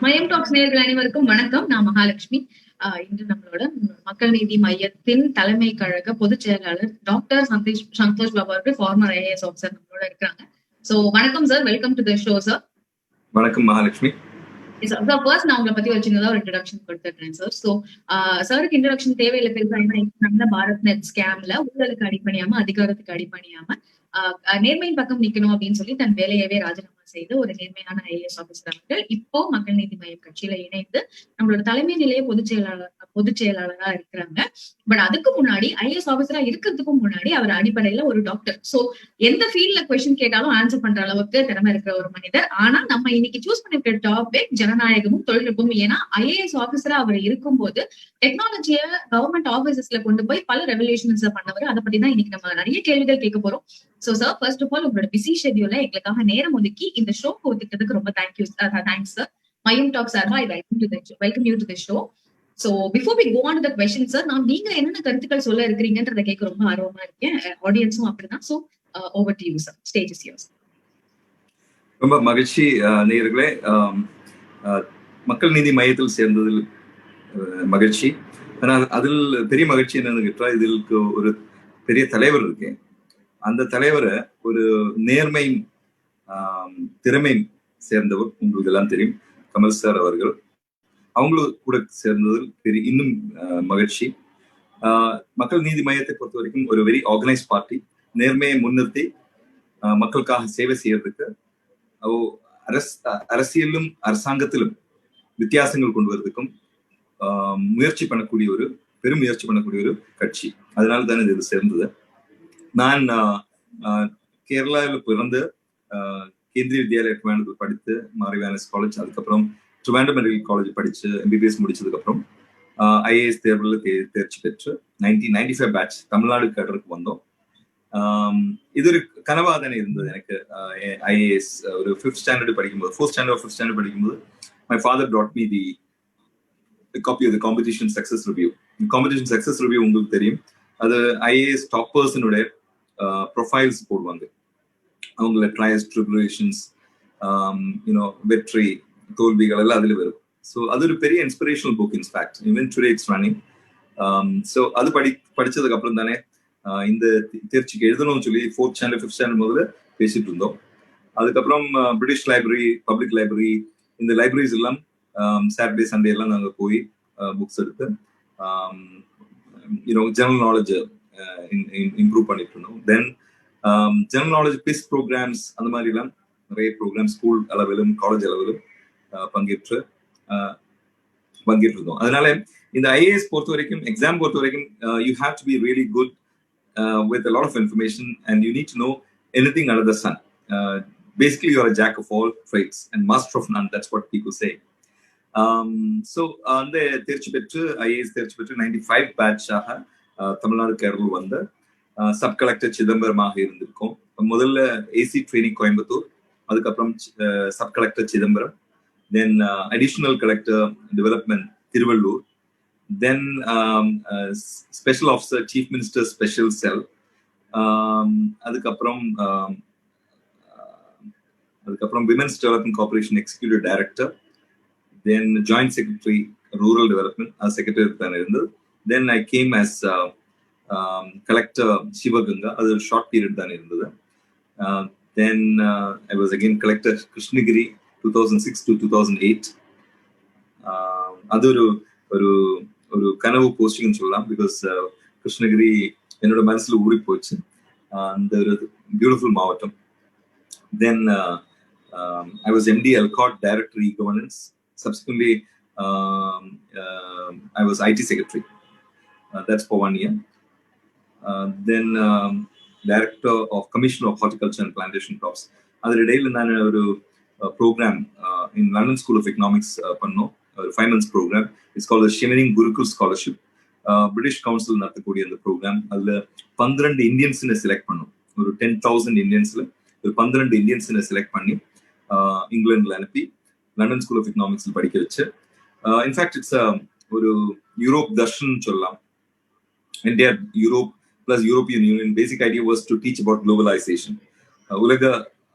மயம் டாக்ஸ் நேயர்கள் அனைவருக்கும் வணக்கம். நான் மகாலட்சுமி. இன்று நம்மளோட மக்கள் நீதி மையத்தின் தலைமை கழக பொதுச் செயலாளர் டாக்டர் சந்தோஷ் பாபு அவர்கள் ஃபார்மர் ஐஏஎஸ் ஆஃபீஸர் நம்மளோட இருக்காங்க. சோ வணக்கம் sir, welcome to the show sir. வணக்கம் மகாலட்சுமி. ஃபர்ஸ்ட் நான் உங்களை பத்தி ஒரு சின்னதா ஒரு இன்ட்ரோடக்ஷன் கொடுத்துட்றேன் சார். சோ சாருக்கு இன்ட்ரோடக்ஷன் தேவையில்லை பெருசா. ஏன்னா பாரத் நெட் ஸ்கேம்ல ஊழலுக்கு அடிப்பணியாம, அதிகாரத்துக்கு அடிப்பணியாம நேர்மையின் பக்கம் நிக்கணும் அப்படின்னு சொல்லி தன் வேலையவே ராஜினாமா செய்த ஒரு நேர்மையான ஐஏஎஸ் ஆபீசர் அவர்கள் இப்போ மக்கள் நீதி மையம் கட்சியில இணைந்து நம்மளோட தலைமை நிலைய பொதுச் செயலாளரா இருக்கிறாங்க. பட் அதுக்கு முன்னாடி ஐஏஎஸ் ஆபீசரா இருக்கிறதுக்கும் முன்னாடி அவர் அடிப்படையில ஒரு டாக்டர். சோ எந்த ஃபீல்ட்ல கொஸ்டின் கேட்டாலும் ஆன்சர் பண்ற அளவுக்கு திறமை இருக்கிற ஒரு மனிதர். ஆனா நம்ம இன்னைக்கு சூஸ் பண்ணிருக்கிற டாபிக் ஜனநாயகமும் தொழில்நுட்பமும். ஏன்னா ஐஏஎஸ் ஆபீசரா அவர் இருக்கும்போது டெக்னாலஜிய கவர்மெண்ட் ஆபீசஸ்ல கொண்டு போய் பல ரெவல்யூஷன்ஸ் பண்ணவர். அதை பத்தி தான் இன்னைக்கு நம்ம நிறைய கேள்விகள் கேட்க போறோம். So sir, first of all உங்களோட பிஸி ஷெட்யூல்ல எங்களுக்காக நேரம் ஒதுக்கி இந்த ஷோக்கு ஒதுக்கிட்டதுக்கு ரொம்ப தேங்க்ஸ் சார். மயம் டாக் சார்பா welcome you to the show. So before we go on to the question sir, நான் நீங்க என்னென்ன கருத்துக்கள் சொல்ல இருக்கிறீங்கன்றத கேட்க ரொம்ப ஆர்வமா இருக்கேன். ஆடியன்ஸும் அப்படிதான். So over to you sir, stage is yours. ரொம்ப மகிழ்ச்சி நேயர்களே. மக்கள் நீதி மையத்தில் சேர்ந்ததில் மகிழ்ச்சி. ஆனால் அதில் பெரிய மகிழ்ச்சி என்னன்னு கேட்டா, இதற்கு ஒரு பெரிய தலைவர் இருக்கேன். அந்த தலைவரை ஒரு நேர்மையும் திறமையும் சேர்ந்தவர். உங்களுக்கு எல்லாம் தெரியும், கமல் சார் அவர்கள். அவங்களும் கூட சேர்ந்ததில் பெரிய இன்னும் மகிழ்ச்சி. மக்கள் நீதி மையத்தை பொறுத்த வரைக்கும் ஒரு வெரி ஆர்கனைஸ் பார்ட்டி. நேர்மையை முன்னிறுத்தி மக்களுக்காக சேவை செய்யறதுக்கு அரசியலும் அரசாங்கத்திலும் வித்தியாசங்கள் கொண்டு வரதுக்கும் முயற்சி பண்ணக்கூடிய ஒரு பெரும் முயற்சி பண்ணக்கூடிய ஒரு கட்சி. அதனால தான் இது சேர்ந்தது. நான் கேரளாவில் பிறந்து கேந்திரிய வித்யாலயா ட்ரிவாண்டத்தில் படித்து மாரிவானஸ் காலேஜ், அதுக்கப்புறம் ட்ரிவாண்டம் மெடிக்கல் காலேஜ் படிச்சு MBBS முடிச்சதுக்கு அப்புறம் IAS தேர்வில் தேர்ச்சி பெற்று 1995 பேட்ச் தமிழ்நாடு கேடருக்கு வந்தோம். இது ஒரு கனவா தானே இருந்தது எனக்கு. IAS ஒரு 5th ஸ்டாண்டர்ட் படிக்கும்போது, 4th ஸ்டாண்டர்ட் படிக்கும்போது my father brought me the copy of the competition success review. Competition success review உங்களுக்கு தெரியும், அது IAS டாப்பர்ஸினுடைய ப்ரொஃபைல்ஸ் போடுவாங்க. அவங்கள ட்ரையல்ஸ், ட்ரிபுலேஷன்ஸ், வெற்றி தோல்விகள் எல்லாம் அதுல வரும். ஸோ அது ஒரு பெரிய inspirational book. In fact even today it's running. So அது படிச்சதுக்கு அப்புறம் தானே இந்த தேர்ச்சிக்கு எழுதணும்னு சொல்லி 4th ஸ்டாண்டர்ட் 5th ஸ்டாண்டர்ட் முதல்ல பேசிட்டு இருந்தோம். அதுக்கப்புறம் பிரிட்டிஷ் லைப்ரரி, பப்ளிக் லைப்ரரி, இந்த லைப்ரரிஸ் எல்லாம் சாட்டர்டே சண்டே எல்லாம் நாங்கள் போய் புக்ஸ் எடுத்து ஜெனரல் நாலேஜ் இம்ப்ரூவ் பண்ணிட்டு இருந்தோம். தென் ஜெனரல் நாலேஜ் குவிஸ் ப்ரோக்ராம்ஸ், அந்த மாதிரி எல்லாம் நிறைய ப்ரோக்ராம் ஸ்கூல் அளவிலும் காலேஜ் அளவிலும் பங்கேற்று இருந்தோம். அதனால இந்த IAS பொறுத்த வரைக்கும், எக்ஸாம் பொறுத்த வரைக்கும், you have to be really good with a lot of information and you need to know anything under the sun. Basically you are a jack of all trades and master of none. That's what people say. So அந்த தேர்ச்சி பெற்று IAS தேர்ச்சி பெற்று 95 batch ஆக தமிழ்நாடு கேரளா வந்த sub collector சிதம்பரமாக இருந்திருக்கோம். முதல்ல AC training Coimbatore, அதுக்கப்புறம் sub collector Chidambaram, then additional collector development Tiruvallur, then special officer, chief minister special cell, அதுக்கப்புறம் women's development corporation executive director, then joint secretary rural development secretary தான் இருந்தது. Then I came as collector Shivaganga, அது ஒரு short period தான் இருந்தது. Then I was again collector Krishnagiri 2006 to 2008. அது ஒரு கனவு போஸ்டிங் சொல்லலாம். பிகாஸ் கிருஷ்ணகிரி என்னோட மனசுல ஊறி போச்சு. அந்த ஒரு பியூட்டிஃபுல் மாவட்டம். தென் I was MD Elcott Director E-Governance. Subsequently I was IT Secretary. That's for 1 year. Then Director of Commissioner of Horticulture and Plantation Crops. അതിനിടയിൽ ഞാൻ ഒരു program in London School of Economics பண்ணோம். 5 months program. It's called the Shimmering Gurukul Scholarship. British Council நடத்தக்கூடிய அந்த program. அதுல 12 இந்தியன்ஸை select பண்ணோம். ஒரு 10,000 இந்தியன்ஸ்ல ஒரு 12 இந்தியன்ஸை செலக்ட் பண்ணி இங்கிலாந்துல அனுப்பி லண்டன் ஸ்கூல் ஆஃப் எக்கனாமிக்ஸ்ல படிக்க வச்சு. இன்ஃபேக்ட் இட்ஸ் ஒரு யூரோப் தர்ஷன் சொல்லலாம். India, Europe plus European union. Basic idea was to teach about globalisation. உலக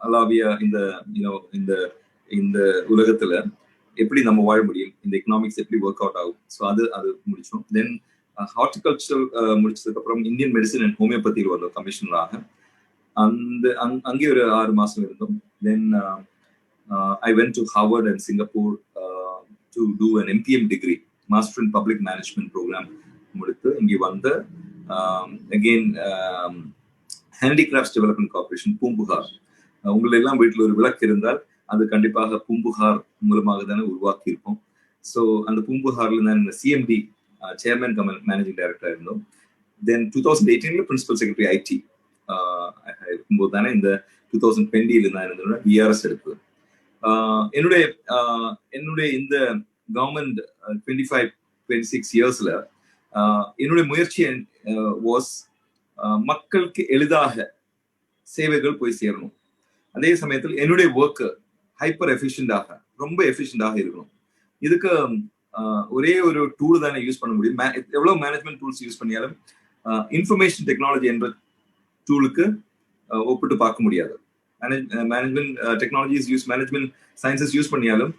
அலாவிய இந்த உலகத்துல எப்படி நம்ம வாழ முடியும், இந்த எக்கனாமிக்ஸ் எப்படி ஒர்க் அவுட் ஆகும். ஸோ அது முடிச்சோம். தென் ஹார்டிகல்ச்சர் முடிச்சதுக்கு அப்புறம் இந்தியன் மெடிசன் அண்ட் ஹோமியோபதியில் வந்தோம் கமிஷனராக. அங்கே ஒரு 6 மாசம் இருந்தோம். தென் I went to Harvard and Singapore to do an MPM degree, Master in Public Management program. முடித்து இங்கே வந்து again Handicrafts Development Corporation, Poompuhar. உங்களை எல்லாம் வீட்டில் ஒரு விளக்கு இருந்தால் அது கண்டிப்பாக பூம்புகார் மூலமாக தானே உருவாக்கி இருப்போம். ஸோ அந்த பூம்புகார்ல நான் CMD சேர்மன் மேனேஜிங் டைரக்டர் இருந்தோம். தென் 2018 பிரின்சிபல் செக்ரட்டரி IT இருக்கும்போது தானே இந்த 2020 நான் இருந்தோம்னா BRS எடுத்தது. என்னுடைய இந்த கவர்மெண்ட் 25-26 இயர்ஸ்ல என்னுடைய முயற்சி வாஸ் மக்களுக்கு எளிதாக சேவைகள் போய் சேரணும். அதே சமயத்தில் என்னுடைய ஒர்க் ஹைப்பர் எஃபிஷியண்டாக, ரொம்ப எஃபிஷியண்டாக இருக்கணும். இதுக்கு ஒரே ஒரு டூல் தானே யூஸ் பண்ண முடியும். எவ்வளவு மேனேஜ்மெண்ட் டூல்ஸ் யூஸ் பண்ணியாலும் இன்ஃபர்மேஷன் டெக்னாலஜி என்ற டூலுக்கு ஒப்பிட்டு பார்க்க முடியாது. Management technologies use, management sciences use பண்ணியாலும்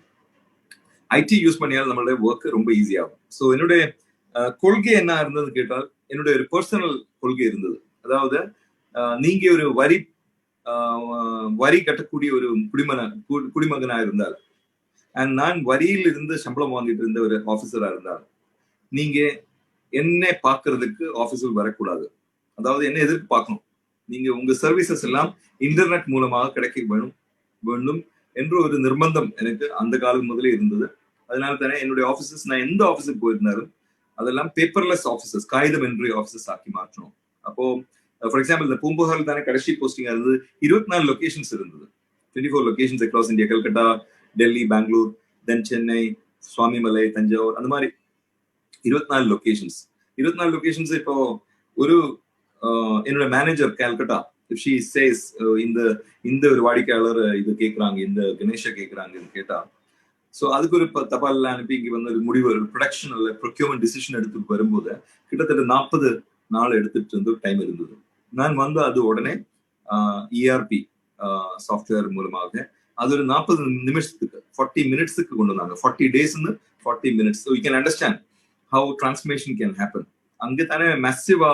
IT யூஸ் பண்ணியாலும் நம்மளுடைய ஒர்க் ரொம்ப ஈஸியாகும். ஸோ என்னுடைய கொள்கை என்ன இருந்தது கேட்டால், என்னுடைய ஒரு பர்சனல் கொள்கை இருந்தது. அதாவது நீங்க ஒரு வரி கட்டக்கூடிய ஒரு குடிமகனா இருந்தால், அண்ட் நான் வரியில் இருந்து சம்பளம் வாங்கிட்டு இருந்த ஒரு ஆபீசரா இருந்தால், நீங்க என்ன பாக்குறதுக்கு ஆபீஸில் வரக்கூடாது. அதாவது என்ன எதிர்ப்பு பார்க்கணும். நீங்க உங்க சர்வீசஸ் எல்லாம் இன்டர்நெட் மூலமாக கிடைக்க வேண்டும் என்ற ஒரு நிர்பந்தம் எனக்கு அந்த காலம் முதலே இருந்தது. அதனால தானே என்னுடைய ஆபீசஸ், நான் எந்த ஆபீஸுக்கு போயிருந்தாலும் அதெல்லாம் பேப்பர்லெஸ் ஆபீசஸ், காகிதம் என்று ஆபீசஸ் ஆக்கி மாற்றணும். அப்போ ஃபார் எக்ஸாம்பிள் இந்த பூம்புகாரில் தானே கடைசி போஸ்டிங் இருந்தது. 24 லொகேஷன்ஸ் இருந்தது. 24 locations across India, Calcutta, Delhi, Bangalore, then Chennai, Swamimalai, Thanjavur, அந்த மாதிரி 24 லொகேஷன்ஸ். 24 லொகேஷன்ஸ் இப்போ ஒரு என்னோட manager Calcutta, if she says இந்த ஒரு வாடிக்கையாளர் இது கேட்கறாங்க, இந்த கணேஷா கேட்கறாங்கன்னு கேட்டா, ஸோ அதுக்கு ஒரு தபால் அனுப்பி இங்க வந்து ஒரு முடிவு, ப்ரொடக்ஷன் அல்ல ப்ரொக்யூர்மெண்ட் டிசிஷன் எடுத்துட்டு வரும்போது கிட்டத்தட்ட 40 நாள் எடுத்துட்டு இருந்த டைம் இருந்தது. நான் வந்து அது உடனே ERP சாஃப்ட்வேர் மூலமாக அது ஒரு 40 நிமிஷத்துக்கு 40 மினிட்ஸுக்கு கொண்டு வந்தாங்க. 40 days 40 minutes. So you can understand how transformation can happen. அங்கே தானே மெசிவா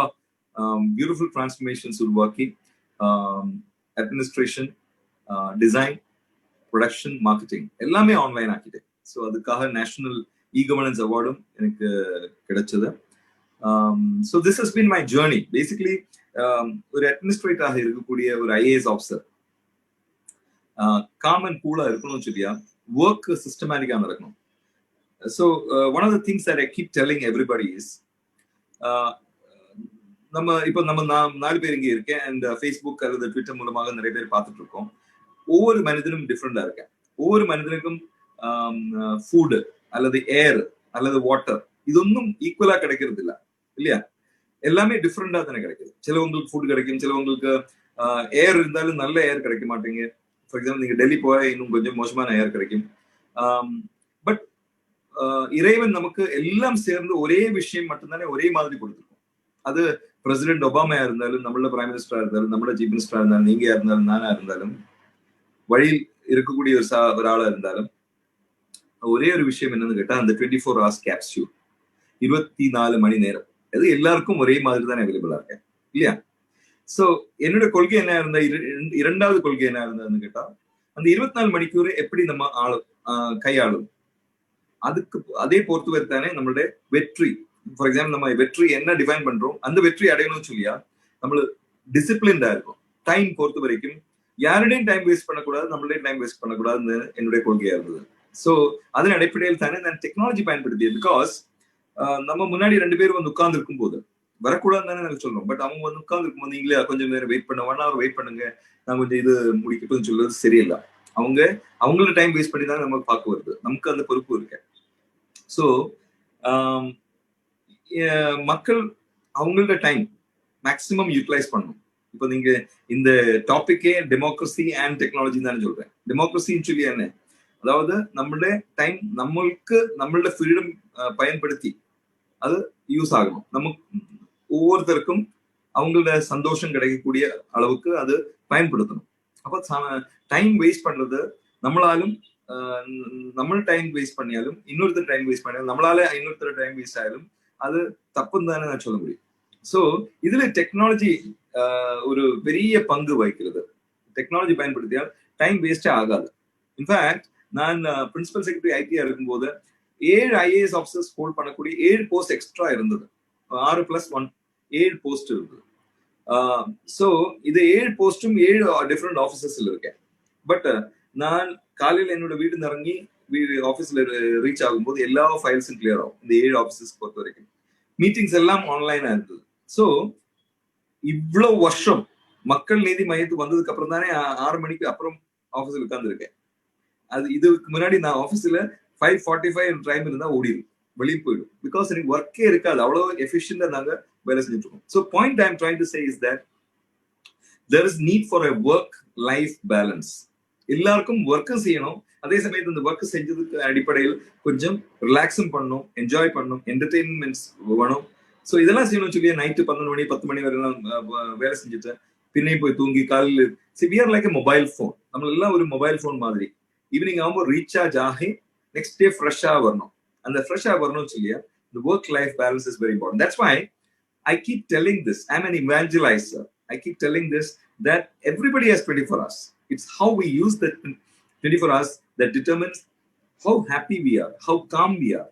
பியூட்டிஃபுல் டிரான்ஸ்ஃபர்மேஷன்ஸ் உருவாக்கி அட்மினிஸ்ட்ரேஷன், டிசைன், ப்ரொடக்ஷன், மார்க்கெட்டிங் எல்லாமே ஆன்லைன் ஆக்கிட்டேன். ஸோ அதுக்காக நேஷனல் இ-கவர்னன்ஸ் அவார்டும் எனக்கு கிடைச்சது. So this has been my journey. Basically ஒரு அட்மினிஸ்ட்ரேட்டராக இருக்கக்கூடிய ஒரு IAS ஆஃபீஸர் காமன் கூலா இருக்கணும்னு சொல்லியா ஒர்க் சிஸ்டமேட்டிக்கா நடக்கணும். So one of the things that I keep telling everybody is, நம்ம 4 பேர் இங்கே இருக்கேன் அண்ட் ஃபேஸ்புக் அல்லது ட்விட்டர் மூலமாக நிறைய பேர் பார்த்துட்டு இருக்கோம். ஒவ்வொரு மனிதனும் டிஃப்ரெண்டா இருக்கேன். ஒவ்வொரு மனிதனுக்கும் ஃபுட் அல்லது ஏர் அல்லது வாட்டர் இதொன்னும் ஈக்குவலா கிடைக்கிறது இல்லை இல்லையா? எல்லாமே டிஃப்ரெண்டா தானே கிடைக்குது. சிலவங்களுக்கு ஃபுட் கிடைக்கும், சிலவங்களுக்கு ஏர் இருந்தாலும் நல்ல ஏர் கிடைக்க மாட்டேங்க. ஃபார் எக்ஸாம்பிள் நீங்க டெல்லி போய் இன்னும் கொஞ்சம் மோசமான ஏர் கிடைக்கும். பட் இறைவன் நமக்கு எல்லாம் சேர்ந்து ஒரே விஷயம் மட்டும்தானே ஒரே மாதிரி கொடுத்துருக்கோம். அது பிரசிடென்ட் ஒபாமையா இருந்தாலும், நம்மளோட பிரைம் மினிஸ்டரா இருந்தாலும், நம்மளோட சீஃப் மினிஸ்டரா இருந்தாலும், நீங்க இருந்தாலும், நானா இருந்தாலும், வழியில் இருக்கக்கூடிய ஒரு ஆளா இருந்தாலும், ஒரே ஒரு விஷயம் என்னன்னு கேட்டா அந்த 24 hours கேப்சூல், 24 மணி நேரம், அது எல்லாருக்கும் ஒரே மாதிரி தான் அவைலபிளா இருக்கேன் இல்லையா? சோ என்னோட கொள்கை என்ன இருந்தா, இரண்டாவது கொள்கை என்ன இருந்ததுன்னு கேட்டா, அந்த 24 மணிக்கூர் எப்படி நம்ம கையாளும், அதுக்கு அதே பொறுத்தவரை தானே நம்மளுடைய வெற்றி. ஃபார் எக்ஸாம்பிள் நம்ம வெற்றி என்ன டிஃபைன் பண்றோம், அந்த வெற்றி அடையணும்னு சொல்லியா நம்மள டிசிப்ளின்டா இருக்கும். டைம் பொறுத்த வரைக்கும் யாருடையும் டைம் வேஸ்ட் பண்ணக்கூடாது, நம்மளுடைய டைம் வேஸ்ட் பண்ணக்கூடாதுன்னு என்னுடைய கொள்கையா இருந்தது. ஸோ அதன் அடிப்படையில் தானே நான் டெக்னாலஜி பயன்படுத்தியது. பிகாஸ் நம்ம முன்னாடி 2 பேர் வந்து உட்கார்ந்து இருக்கும் போது வரக்கூடாதுன்னு தானே நாங்கள் சொல்றோம். பட் அவங்க வந்து உட்கார்ந்து இருக்கும் போது நீங்களே கொஞ்சம் நேரம் வெயிட் பண்ண, 1 hour வெயிட் பண்ணுங்க, நான் கொஞ்சம் இது முடிக்கட்டும்னு சொல்றது சரியில்லை. அவங்களோட டைம் வேஸ்ட் பண்ணி தான் நம்ம பார்க்க வருது. நமக்கு அந்த பொறுப்பு இருக்கு. ஸோ மக்கள் அவங்களோட டைம் மேக்சிமம் யூட்டிலைஸ் பண்ணணும். இப்போ நீங்க இந்த டாபிக்கே டெமோக்ரஸி அண்ட் டெக்னாலஜி தானே சொல்றேன். டெமோக்ரஸின்னு சொல்லி என்ன, அதாவது நம்மளோட டைம் நம்மளோட ஃப்ரீடம் பயன்படுத்தி அது யூஸ் ஆகணும். நமக்கு ஒவ்வொருத்தருக்கும் அவங்களோட சந்தோஷம் கிடைக்கக்கூடிய அளவுக்கு அது பயன்படுத்தணும். அப்போ டைம் வேஸ்ட் பண்றது நம்மளாலும் നമ്മൾ ടൈം വേസ്റ്റ് பண்ணியாலும் இன்னொருத்தர் டைம் வேஸ்ட் பண்ணியாலும் நம்மளால இன்னொருத்தர் டைம் வேஸ்ட் ஆயாலும் அது தப்புன்னு தானே நான் சொல்ல முடியும். ஸோ இதுல டெக்னாலஜி ஒரு பெரிய பங்கு வகிக்கிறது. டெக்னாலஜி பயன்படுத்தியால் டைம் வேஸ்டே ஆகாது. இன்ஃபேக்ட் நான் பிரின்சிபல் செக்ரட்டரி ஐடியா இருக்கும்போது 7 IAS ஆஃபீஸர்ஸ் ஹோல்ட் பண்ணக்கூடிய 7 போஸ்ட் எக்ஸ்ட்ரா இருந்தது. 6+1 7 போஸ்ட் இருந்தது. ஸோ இது 7 போஸ்டும் 7 டிஃப்ரெண்ட் ஆஃபீஸர்ஸ்ல இருக்கேன். பட் நான் காலையில் என்னோட வீடு இறங்கி ஆஃபீஸ்ல ரீச் ஆகும்போது எல்லா ஃபைல்ஸும் கிளியர் ஆகும். இந்த 7 ஆஃபீஸஸ் பொறுத்த வரைக்கும் மீட்டிங்ஸ் எல்லாம் ஆன்லைனா இருந்தது. ஸோ இவ்வளவு வருஷம் மக்கள் நீதி மையத்துக்கு வந்ததுக்கு அப்புறம் தானே 6 மணிக்கு அப்புறம் ஆஃபீஸ்ல உட்கார்ந்துருக்கேன். அது இதுக்கு முன்னாடி நான் ஆஃபீஸ்ல 5:45 டைம் இருந்தா ஓடிடும், வெளியே போயிடும். பிகாஸ் எனக்கு ஒர்க்கே இருக்காது, அவ்வளவு எஃபிஷியன்டா நாங்க வேலை செஞ்சுட்டு இருக்கோம். So point I am trying to say is that there is need for a work life balance. எல்லாருக்கும் ஒர்க்கும் செய்யணும், அதே சமயத்தில் இந்த ஒர்க் செஞ்சதுக்கு அடிப்படையில் கொஞ்சம் ரிலாக்ஸும் பண்ணணும், என்ஜாய் பண்ணணும், என்டர்டெயின்மெண்ட்ஸ் வேணும். ஸோ இதெல்லாம் செய்யணும் சொல்லி நைட்டு 11 மணி 10 மணி வரைலாம் வேலை செஞ்சுட்டு பின்னே போய் தூங்கி காலையில் சிவியர் லைக் மொபைல் ஃபோன். நம்ம எல்லாம் ஒரு மொபைல் ஃபோன் மாதிரி. ஈவினிங் ஆகும்போது ரீசார்ஜ் ஆகி நெக்ஸ்ட் டே ஃப்ரெஷ்ஷா வரணும். அந்த ஃப்ரெஷ்ஷா வரணும் சொல்லியா the work life balance is very important. That's why I keep telling this. I'm an evangelizer. I keep telling this that everybody has 24 hours. It's how we use the 24 hours that determines how happy we are, how calm we are,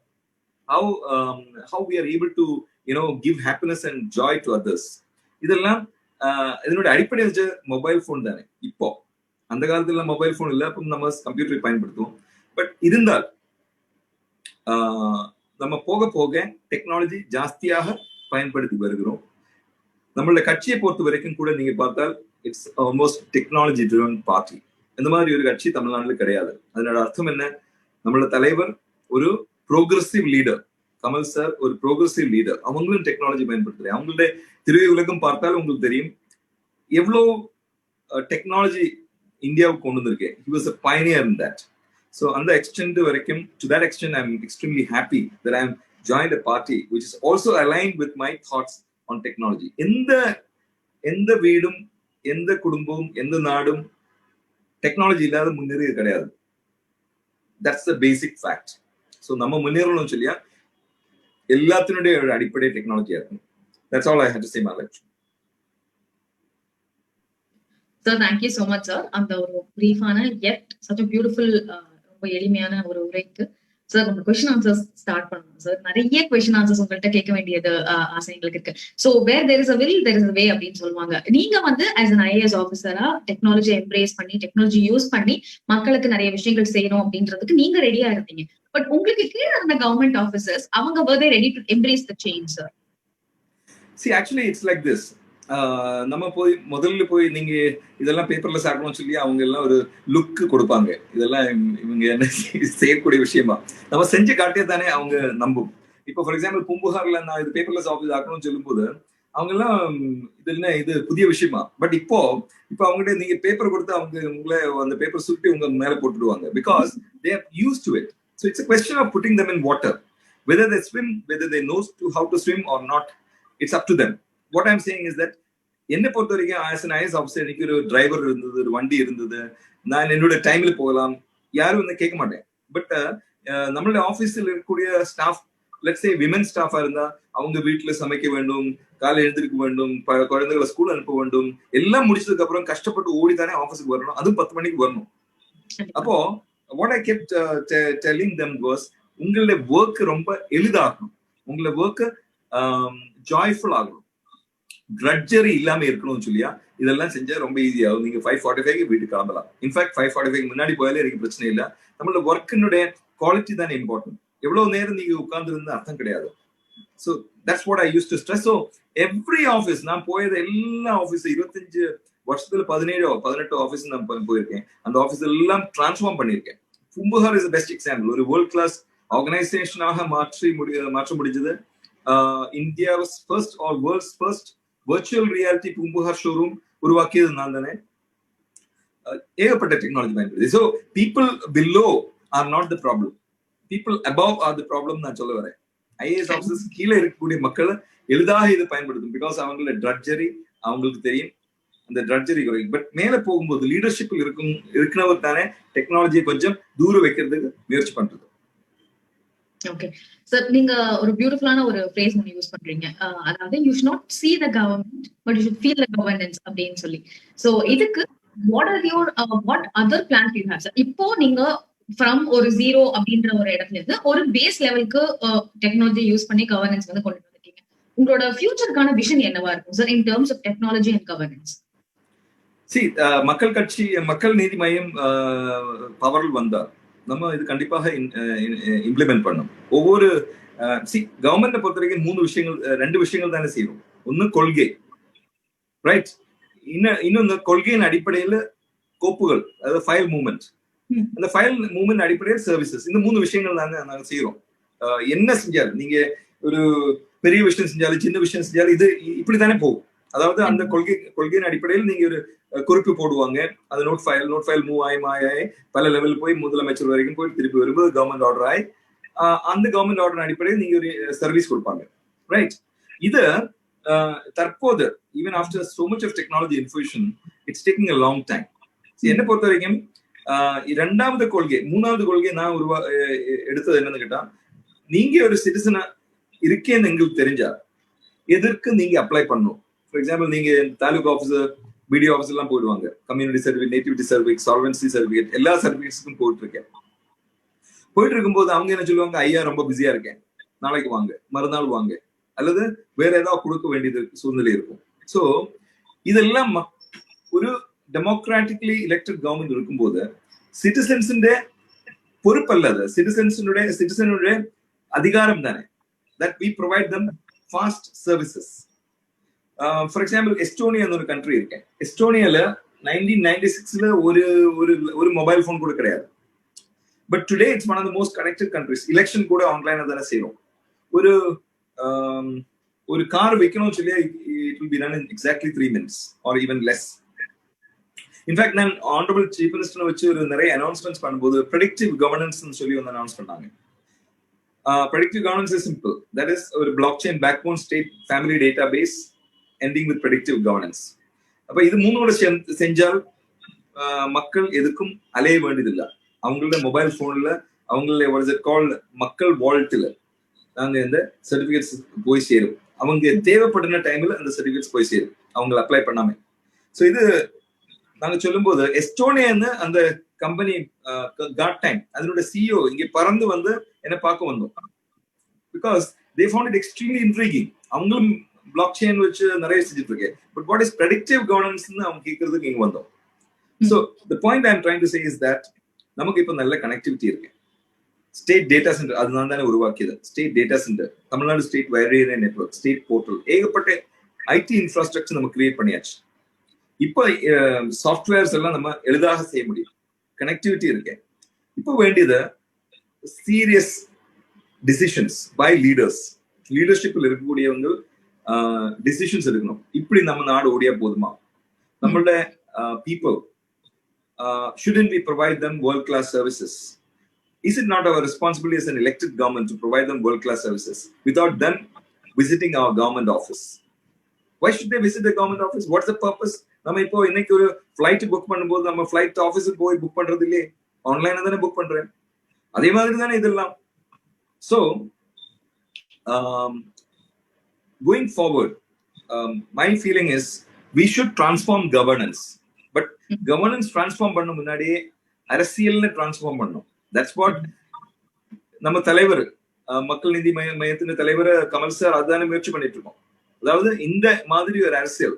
how we are able to give happiness and joy to others. இதெல்லாம் இதனோட அடிப்படை வச்ச mobile phone தானே. இப்போ அந்த காலத்துல mobile phone இல்ல, அப்போ நம்ம கம்ப்யூட்டரை பயன்படுத்துவோம். பட் இருந்தால் நம்ம போக போக டெக்னாலஜி ஜாஸ்தியாக பயன்படுத்தி வருகிறோம். நம்மளோட கட்சியை பொறுத்த வரைக்கும் கூட நீங்க பார்த்தால் it's almost technology driven party. இந்த மாதிரி ஒரு கட்சி தமிழ்நாட்டில் கிடையாது. அதனோட அர்த்தம் என்ன? நம்மளோட தலைவர் ஒரு ப்ரோக்ரஸிவ் லீடர், கமல் சார் ஒரு ப்ரோக்ரஸிவ் லீடர். அவங்களும் டெக்னாலஜி பயன்படுத்துறேன். அவங்களுடைய திரையுலகம் பார்த்தாலும் உங்களுக்கு தெரியும் எவ்வளவு டெக்னாலஜி இந்தியாவுக்கு கொண்டு வந்திருக்கேன். He was a pioneer in that. So on the extent varaikkum, to that extent I'm extremely happy that I'm joined a party which is also aligned with my thoughts on technology. எந்த வீடும் எந்த குடும்பமும் எந்த நாடும் technology இல்லாத முன்னேறியது கிடையாது. That's the basic fact. So நம்ம முன்னேறணும் சொல்லியா எல்லாத்தினுடைய அடிப்படை டெக்னாலஜியா இருக்கும். That's all I had to say my lecture. Sir, thank you so much, sir. அந்த ஒரு பிரீஃபான yet such a beautiful ரொம்ப எளிமையான ஒரு உரைக்கு சார் நம்ம கொஸ்டின் ஆன்சர்ஸ் ஸ்டார்ட் பண்ணணும் சார். நிறைய கொஸ்டின் ஆன்சர்ஸ் உங்கள்கிட்ட கேட்க வேண்டியது ஆசை எங்களுக்கு இருக்கு. So where there is a will there is a way அப்படின்னு சொல்லுவாங்க. நீங்க வந்து ஆஸ் அன் IAS ஆஃபீஸரா டெக்னாலஜி எம்ப்ரேஸ் பண்ணி டெக்னாலஜி யூஸ் பண்ணி மக்களுக்கு நிறைய விஷயங்கள் செய்யணும் அப்படின்றதுக்கு நீங்க ரெடியா இருந்தீங்க. பட் உங்களுக்கு கீழே இருந்த கவர்மெண்ட் ஆஃபீஸர்ஸ் அவங்க were they ready to embrace the change, sir? See, actually it's like this. நம்ம முதல்ல போய் நீங்க இதெல்லாம் பேப்பர்ல சாக்கணும்னு சொல்லி அவங்க எல்லாம் ஒரு லுக் கொடுப்பாங்க. இதெல்லாம் இவங்க என்ன செய்யக்கூடிய விஷயமா நம்ம செஞ்சு காட்டியே தானே அவங்க நம்பும். இப்போ ஃபார் எக்ஸாம்பிள் பூம்புகார்ல நான் இது பேப்பர்லெஸ் ஆஃபீஸ் ஆக்கணும்னு சொல்லும் போது அவங்க எல்லாம் இது புதிய விஷயமா. பட் இப்போ அவங்ககிட்ட நீங்க பேப்பர் கொடுத்து அவங்க உங்களை அந்த பேப்பர் சுட்டி உங்க மேல போட்டுடுவாங்க. Because they are used to it. So it's a question of putting them in water. Whether they swim, whether they know how to swim or not, it's up to them. What I'm saying is that என்னை பொறுத்த வரைக்கும் as an IAS officer எனக்கு ஒரு driver இருந்தது, ஒரு வண்டி இருந்தது, நான் என்னோட டைம்ல போகலாம், யாரும் வந்து கேட்க மாட்டேன். பட் நம்மளுடைய ஆஃபீஸில் இருக்கக்கூடிய ஸ்டாஃப், லெட்ஸ் சே விமன் ஸ்டாஃபா இருந்தா அவங்க வீட்டுல சமைக்க வேண்டும், காலை எழுந்திருக்க வேண்டும், குழந்தைகளை ஸ்கூல் அனுப்ப வேண்டும், எல்லாம் முடிச்சதுக்கு அப்புறம் கஷ்டப்பட்டு ஓடித்தானே ஆஃபீஸுக்கு வரணும், அதுவும் 10 மணிக்கு வரணும். அப்போ what I kept telling them was உங்களுடைய ஒர்க் ரொம்ப எளிதாகணும், உங்களுடைய ஒர்க் ஜாய்ஃபுல் ஆகணும், ட்ரட்ஜரி இல்லாம இருக்கணும்னு சொல்லியா இதெல்லாம் செஞ்சா ரொம்ப ஈஸியாகும். நீங்க 5:45 வீட்டுக்கு கிளம்பலாம். இன்ஃபேக்ட் 5:45 முன்னாடி போயாலே எனக்கு பிரச்சனை இல்லை. நம்மளோட ஒர்க்கினுடைய குவாலிட்டி தானே இம்பார்ட்டன்ட். எவ்வளவு நேரம் நீங்க உட்கார்ந்து இருந்த அர்த்தம் கிடையாது. So that's what I use to stress. So every office நான் போயது எல்லா ஆஃபீஸ் 25 வருஷத்துல 17-18 ஆஃபீஸ் நான் போயிருக்கேன். அந்த ஆஃபீஸ் எல்லாம் டிரான்ஸ்ஃபார்ம் பண்ணியிருக்கேன். Poompuhar is best example. ஒரு வேர்ல்ட் கிளாஸ் ஆர்கனைசேஷனாக மாற்ற முடிஞ்சது. India's first or world's first virtual reality Poompuhar showroom உருவாக்கியது நான் தானே. ஏகப்பட்ட டெக்னாலஜி பயன்படுது. So people below are not the problem, people above are the problem நான் சொல்ல வரேன். IAS ஆஃபீஸர்ஸ் கீழே இருக்கக்கூடிய மக்களை எளிதாக இது பயன்படுத்தும். பிகாஸ் அவங்களோட ட்ரட்ஜரி அவங்களுக்கு தெரியும், அந்த ட்ரட்ஜரி குறைக்கும். பட் மேல போகும்போது லீடர்ஷிப்பில் இருக்கிறவர் தானே டெக்னாலஜியை கொஞ்சம் தூரம் வைக்கிறதுக்கு முயற்சி பண்றது. ஓகே சார், நீங்க ஒரு பியூட்டிஃபுல்லான ஒரு ஃப்ரேஸ் ஒன்று யூஸ் பண்றீங்க. அதாவது you should not see the government but you should feel the governance அப்படின்னு சொல்லி. சோ இதுக்கு what are your what other plans you have sir? இப்போ நீங்க ஃப்ரம் ஒரு 0 அப்படின்ற ஒரு இடத்துல இருந்து ஒரு பேஸ் லெவலுக்கு டெக்னாலஜி யூஸ் பண்ணி கவர்னன்ஸ் வந்து கொண்டு வந்திருக்கீங்க. உங்களோட ஃபியூச்சருக்கான விஷன் என்னவா இருக்கும் sir in terms of technology and governance? மக்கள் கட்சி, மக்கள் நீதி மையம் பவரில் வந்தால் நம்ம இது கண்டிப்பாக இம்ப்ளிமெண்ட் பண்ணும். ஒவ்வொரு கவர்மெண்ட்டை பொறுத்த வரைக்கும் 2 விஷயங்கள் தானே செய்யணும். ஒன்னு கொள்கை, ரைட்? இன்னொன்னு கொள்கையின் அடிப்படையில் கோப்புகள், அதாவது ஃபைல் மூவ்மெண்ட். அந்த ஃபைல் மூவ்மெண்ட் அடிப்படையில் சர்வீசஸ். இந்த 3 விஷயங்கள் தானே நாங்கள் செய்யறோம். என்ன செஞ்சாலும், நீங்க ஒரு பெரிய விஷயம் செஞ்சாலும் சின்ன விஷயம் செஞ்சாலும் இது இப்படித்தானே போகும். அதாவது அந்த கொள்கையின் அடிப்படையில் நீங்க ஒரு குறிப்பு போடுவாங்க, அந்த நோட் ஃபைல் மூவ் ஆகி பல லெவல் போய் முதலமைச்சர் வரைக்கும் போய் திருப்பி வரும்போது கவர்மெண்ட் ஆர்டர் ஆகி அந்த கவர்மெண்ட் ஆர்டர் அடிப்படையில் நீங்க ஒரு சர்வீஸ் கொடுப்பாங்க, ரைட்? இது தற்போது even after so much of technology information it's taking a long time. என்ன பொறுத்த வரைக்கும் 2வது கொள்கை, 3வது கொள்கை நான் எடுத்தது என்னன்னு கேட்டா, நீங்க ஒரு சிட்டிசனா இருக்கேன்னு எங்களுக்கு தெரிஞ்சா எதற்கு நீங்க அப்ளை பண்ணணும். ஃபார் எக்ஸாம்பிள், நீங்க தாலுகா ஆஃபீஸர், பிடிஓ ஆஃபீஸ் எல்லாம் போயிடுவாங்க. Community service, nativity service, solvency certificate, எல்லா சர்வீஸுக்கும் போயிட்டு இருக்கும்போது அவங்க என்ன சொல்லுவாங்க, ஐயா ரொம்ப பிஸியா இருக்கேன், நாளைக்கு வாங்க, மறுநாள் வாங்க, அல்லது வேற ஏதாவது கொடுக்க வேண்டியது சூழ்நிலை இருக்கும். சோ இதெல்லாம் ஒரு டெமோக்ராட்டிக்லி எலெக்டட் கவர்மெண்ட் இருக்கும்போது சிட்டிசன்ஸுடைய பொறுப்பு அல்ல, அது சிட்டிசனுடைய அதிகாரம் தானே. That we provide them fast services. For example, Estonia ஒரு கண்ட்ரி இருக்கேன். எஸ்டோனியால 1996ல ஒரு மொபைல் போன் கூட கிடையாது. But today it's one of the most connected countries. Election கூட ஆன்லைன்ல தானே செய்யறோம். ஒரு கார் வைக்கணும்னு சொல்லி it will be run in exactly 3 minutes or even less. In fact நான் ஆனரபிள் சீஃப் மினிஸ்டர் வச்சு ஒரு நிறைய அனௌன்ஸ்மெண்ட்ஸ் பண்ணும்போது ப்ரெடிக்டிவ் கவர்னன்ஸ் சொல்லி வந்து அனௌன்ஸ் பண்ணாங்க. Predictive governance is simple. That is a blockchain backbone state family database ending with predictive governance. அப்ப இது 3ஓட செஞ்சால் மக்கள் எதுக்கும் அலைய வேண்டியதில்லை. அவங்களோட மொபைல் போன்ல அவங்கள மக்கள் வால்ட்ல நாங்க இந்த சர்டிபிகேட்ஸ் போய் சேரும். அவங்க தேவைப்படுற டைம்ல அந்த சர்டிபிகேட்ஸ் போய் சேரும், அவங்க அப்ளை பண்ணாம. சோ இது நாங்க சொல்லும்போது எஸ்டோனியான்னு அந்த கம்பெனி காட் டைம் அதனோட சிஇஓ இங்க பறந்து வந்து என்ன பார்க்க வந்தோம். Because they found it extremely இன்ட்ரிகிங். அவங்களும் பிளாக் செயின் வச்சு நிறைய செஞ்சுட்டு இருக்கேன். But what is predictive governance அவங்க கேட்கறதுக்கு இங்க வந்தோம். So the point I am trying to say is that நமக்கு இப்போ நல்ல கனெக்டிவிட்டி இருக்கு. ஸ்டேட் டேட்டா சென்டர் அதனால தானே உருவாக்கியது. State data centre, Tamil Nadu state வைரேரியன் நெட்வொர்க், ஸ்டேட் போர்ட்டல், ஏகப்பட்ட ஐடி இன்ஃப்ராஸ்ட்ரக்சர் நம்ம கிரியேட் பண்ணியாச்சு. இப்போ சாஃப்ட்வேர்ஸ் எல்லாம் நம்ம எளிதாக செய்ய முடியும். கனெக்டிவிட்டி இருக்கு. இப்போ வேண்டியது சீரியஸ் டிசிஷன்ஸ் பை லீடர்ஸ். லீடர்ஷிப்ல இருக்கக்கூடியவங்க டிசிஷன்ஸ் எடுக்கணும். இப்படி நம்ம நாடு ஓடியா போதுமா? நம்மளோட people shouldn't we provide them world class services? Is it not our responsibility as an elected government to provide them world class services without them visiting our government office? Why should they visit the government office? What's the purpose? நம்ம இப்போ இன்னைக்கு ஒரு flight book பண்ணும்போது நம்ம flight ஆஃபீஸுக்கு போய் book பண்றது இல்லையே, ஆன்லைன்ல தானே புக் பண்றேன். அதே மாதிரி தானே இதெல்லாம். So going forward, my feeling is we should transform governance. But governance transform பண்ண முன்னாடியே அரசியல்னு transform பண்ணணும். That's what நம்ம தலைவர் மக்கள் நீதி மையத்தின் தலைவர் கமல் சார் அதான முயற்சி பண்ணிட்டு இருக்கோம். அதாவது இந்த மாதிரி ஒரு அரசியல்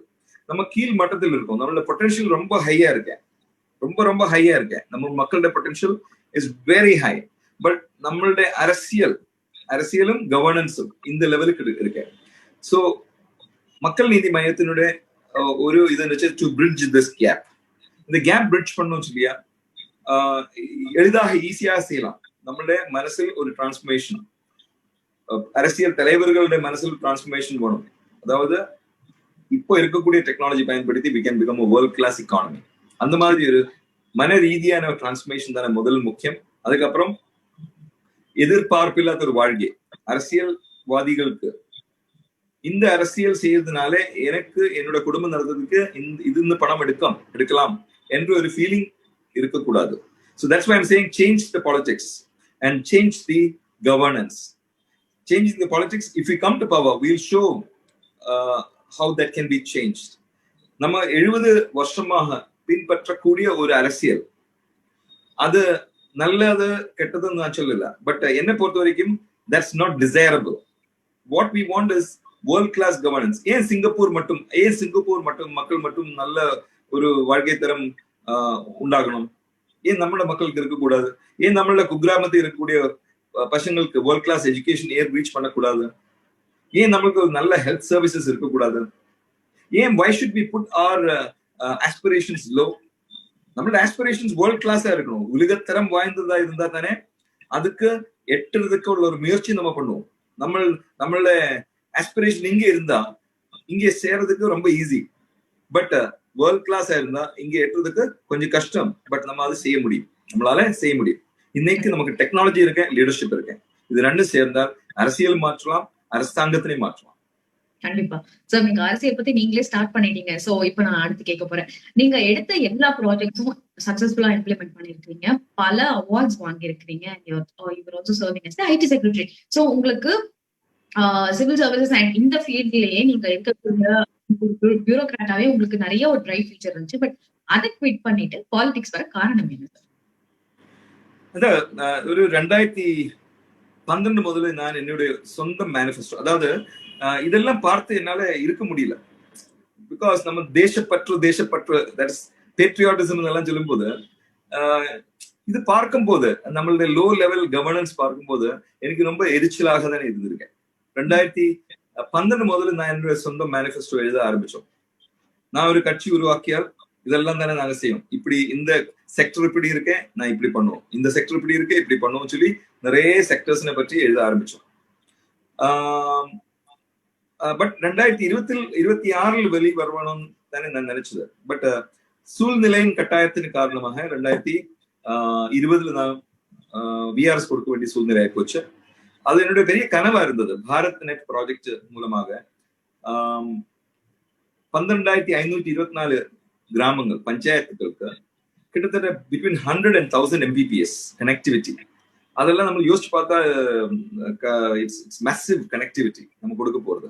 நம்ம கீழ் மட்டத்தில் இருக்கும். நம்மளோட பொட்டன்ஷியல் ரொம்ப ஹையா இருக்கேன், ரொம்ப ஹையா இருக்கேன். நம்ம மக்களோட potential is very high. But நம்மளுடைய அரசியலும் கவர்னன்ஸும் இந்த லெவலுக்கு இருக்கேன். ஸோ மக்கள் நீதி மையத்தினுடைய ஒரு இது இருந்துச்சு டு பிரிட்ஜ் திஸ் கேப். இந்த கேப் பிரிட்ஜ் பண்ணணும் சொல்லியா எளிதாக ஈஸியாக செய்யலாம். நம்மளுடைய மனசில் ஒரு டிரான்ஸ்ஃபர்மேஷன், அரசியல் தலைவர்களுடைய மனசில் டிரான்ஸ்ஃபர்மேஷன் வேணும். அதாவது இப்போ இருக்கக்கூடிய டெக்னாலஜி பயன்படுத்தி we can become a world class economy. அந்த மாதிரி ஒரு மன ரீதியான ஒரு டிரான்ஸ்ஃபர்மேஷன் தானே முதல் முக்கியம். அதுக்கப்புறம் எதிர்பார்ப்பில்லாத ஒரு வாழ்க்கை. அரசியல்வாதிகளுக்கு இந்த அரசியல் செய்யறதுனால எனக்கு என்னோட குடும்பம் நடத்துறதுக்கு இந்த பணம் எடுக்கலாம் என்ற ஒரு ஃபீலிங் இருக்கக்கூடாது. So that's why I'm saying change the politics and change the governance. Changing the politics, if we come to power, we'll show how that can be changed. நம்ம 70 வருஷமாக பின்பற்றக்கூடிய ஒரு அரசியல், அது நல்லது கெட்டதுன்னு நான் சொல்லல, பட் என்னை பொறுத்த வரைக்கும் that's not desirable. What we want is world class governance. ஏன் சிங்கப்பூர் மட்டும் மக்கள் மட்டும் நல்ல ஒரு வாழ்க்கை தரம் உண்டாகணும்? ஏன் நம்மளோட மக்களுக்கு இருக்கக்கூடாது? ஏன் நம்மளோட குக்கிராமத்தில் இருக்கக்கூடிய பசங்களுக்கு வேர்ல்ட் கிளாஸ் எஜுகேஷன் ஏன் ரீச் பண்ணக்கூடாது? ஏன் நம்மளுக்கு ஒரு நல்ல ஹெல்த் சர்வீசஸ் இருக்கக்கூடாது? ஏன் why should we put our aspirations low? நம்மளோட aspirations வேர்ல்ட் கிளாஸா இருக்கணும், உலகத்தரம் வாய்ந்ததா இருந்தா தானே அதுக்கு எட்டுறதுக்கு உள்ள ஒரு முயற்சி நம்ம பண்ணுவோம். நம்மளோட ஆஸ்பிரேஷன் இங்க இருந்தா இங்கே சேர்றதுக்கு ரொம்ப ஈஸி, பட் வேர்ல்ட் கிளாஸா இருந்தா இங்க எட்டுறதுக்கு கொஞ்சம் கஷ்டம். பட் நம்ம அதை செய்ய முடியும், நம்மளால செய்ய முடியும். இன்னைக்கு நமக்கு டெக்னாலஜி இருக்கு, லீடர்ஷிப் இருக்கு. இது ரெண்டும் சேர்ந்தால் அரசியல் மாற்றலாம், அரசாங்கத்தினை மாற்றலாம். கண்டிப்பா சார், நீங்க அரசியல் பத்தி நீங்களே ஸ்டார்ட் பண்ணிட்டீங்க. சோ இப்ப நான் அடுத்து கேட்க போறேன். நீங்க எடுத்த எல்லா ப்ராஜெக்ட்ஸும் சக்சஸ்ஃபுல்லா இம்ப்ளிமெண்ட் பண்ணிருக்கீங்க, பல அவார்ட்ஸ் வாங்கியிருக்கீங்க. Your also serving as the IT secretary. So உங்களுக்கு சிவில் சர்வீசஸ் அண்ட் இந்த ஃபீல்ட்லயே நீங்க இருக்கக்கூடிய பியூரோக்ராட்டாவே உங்களுக்கு நிறைய ஒரு டிரைவ் ஃபீச்சர் இருந்துச்சு. பட் அதை குவிட் பண்ணிட்டு பாலிடிக்ஸ் வர காரணம் என்ன சார்? அதான் ஒரு 2012 முதல்ல நான் என்னுடைய சொந்த மேனிஃபெஸ்டோ, அதாவது இதெல்லாம் பார்த்து என்னால இருக்க முடியல. பிகாஸ் நம்ம தேசப்பற்று தட்ஸ் பேட்ரியாட்டிசம் எல்லாம் சொல்லும் போது இது பார்க்கும்போது நம்மளுடைய லோ லெவல் கவர்னன்ஸ் பார்க்கும்போது எனக்கு ரொம்ப எரிச்சலாக தானே இருந்திருக்கேன். 2012 முதல்ல நான் என்னுடைய சொந்த மேனிஃபெஸ்டோ எழுத ஆரம்பிச்சோம். நான் ஒரு கட்சி உருவாக்கியால் இதெல்லாம் தானே நாங்க செய்யும். இப்படி இந்த செக்டர் இப்படி இருக்கேன், நான் இப்படி பண்ணுவோம், இந்த செக்டர் இப்படி இருக்கேன், இப்படி பண்ணுவோம் சொல்லி நிறைய செக்டர்ஸ் பற்றி எழுத ஆரம்பிச்சோம். பட் 2026 வெளி வரணும்னு தானே நான் நினைச்சது. பட் சூழ்நிலையின் கட்டாயத்தின் காரணமாக 2020 நான் விஆர்எஸ் கொடுக்க வேண்டிய சூழ்நிலை ஆயிப்போச்சு. அது என்னுடைய பெரிய கனவா இருந்தது. பாரத் நெட் ப்ராஜெக்ட் மூலமாக 12,524 கிராமங்கள் பஞ்சாயத்துகளுக்கு கிட்டத்தட்ட பிட்வீன் 100 and 1000 Mbps கனெக்டிவிட்டி. அதெல்லாம் நம்ம யோசிச்சு பார்த்தா இட்ஸ் மேசிவ் கனெக்டிவிட்டி நம்ம கொடுக்க போறது.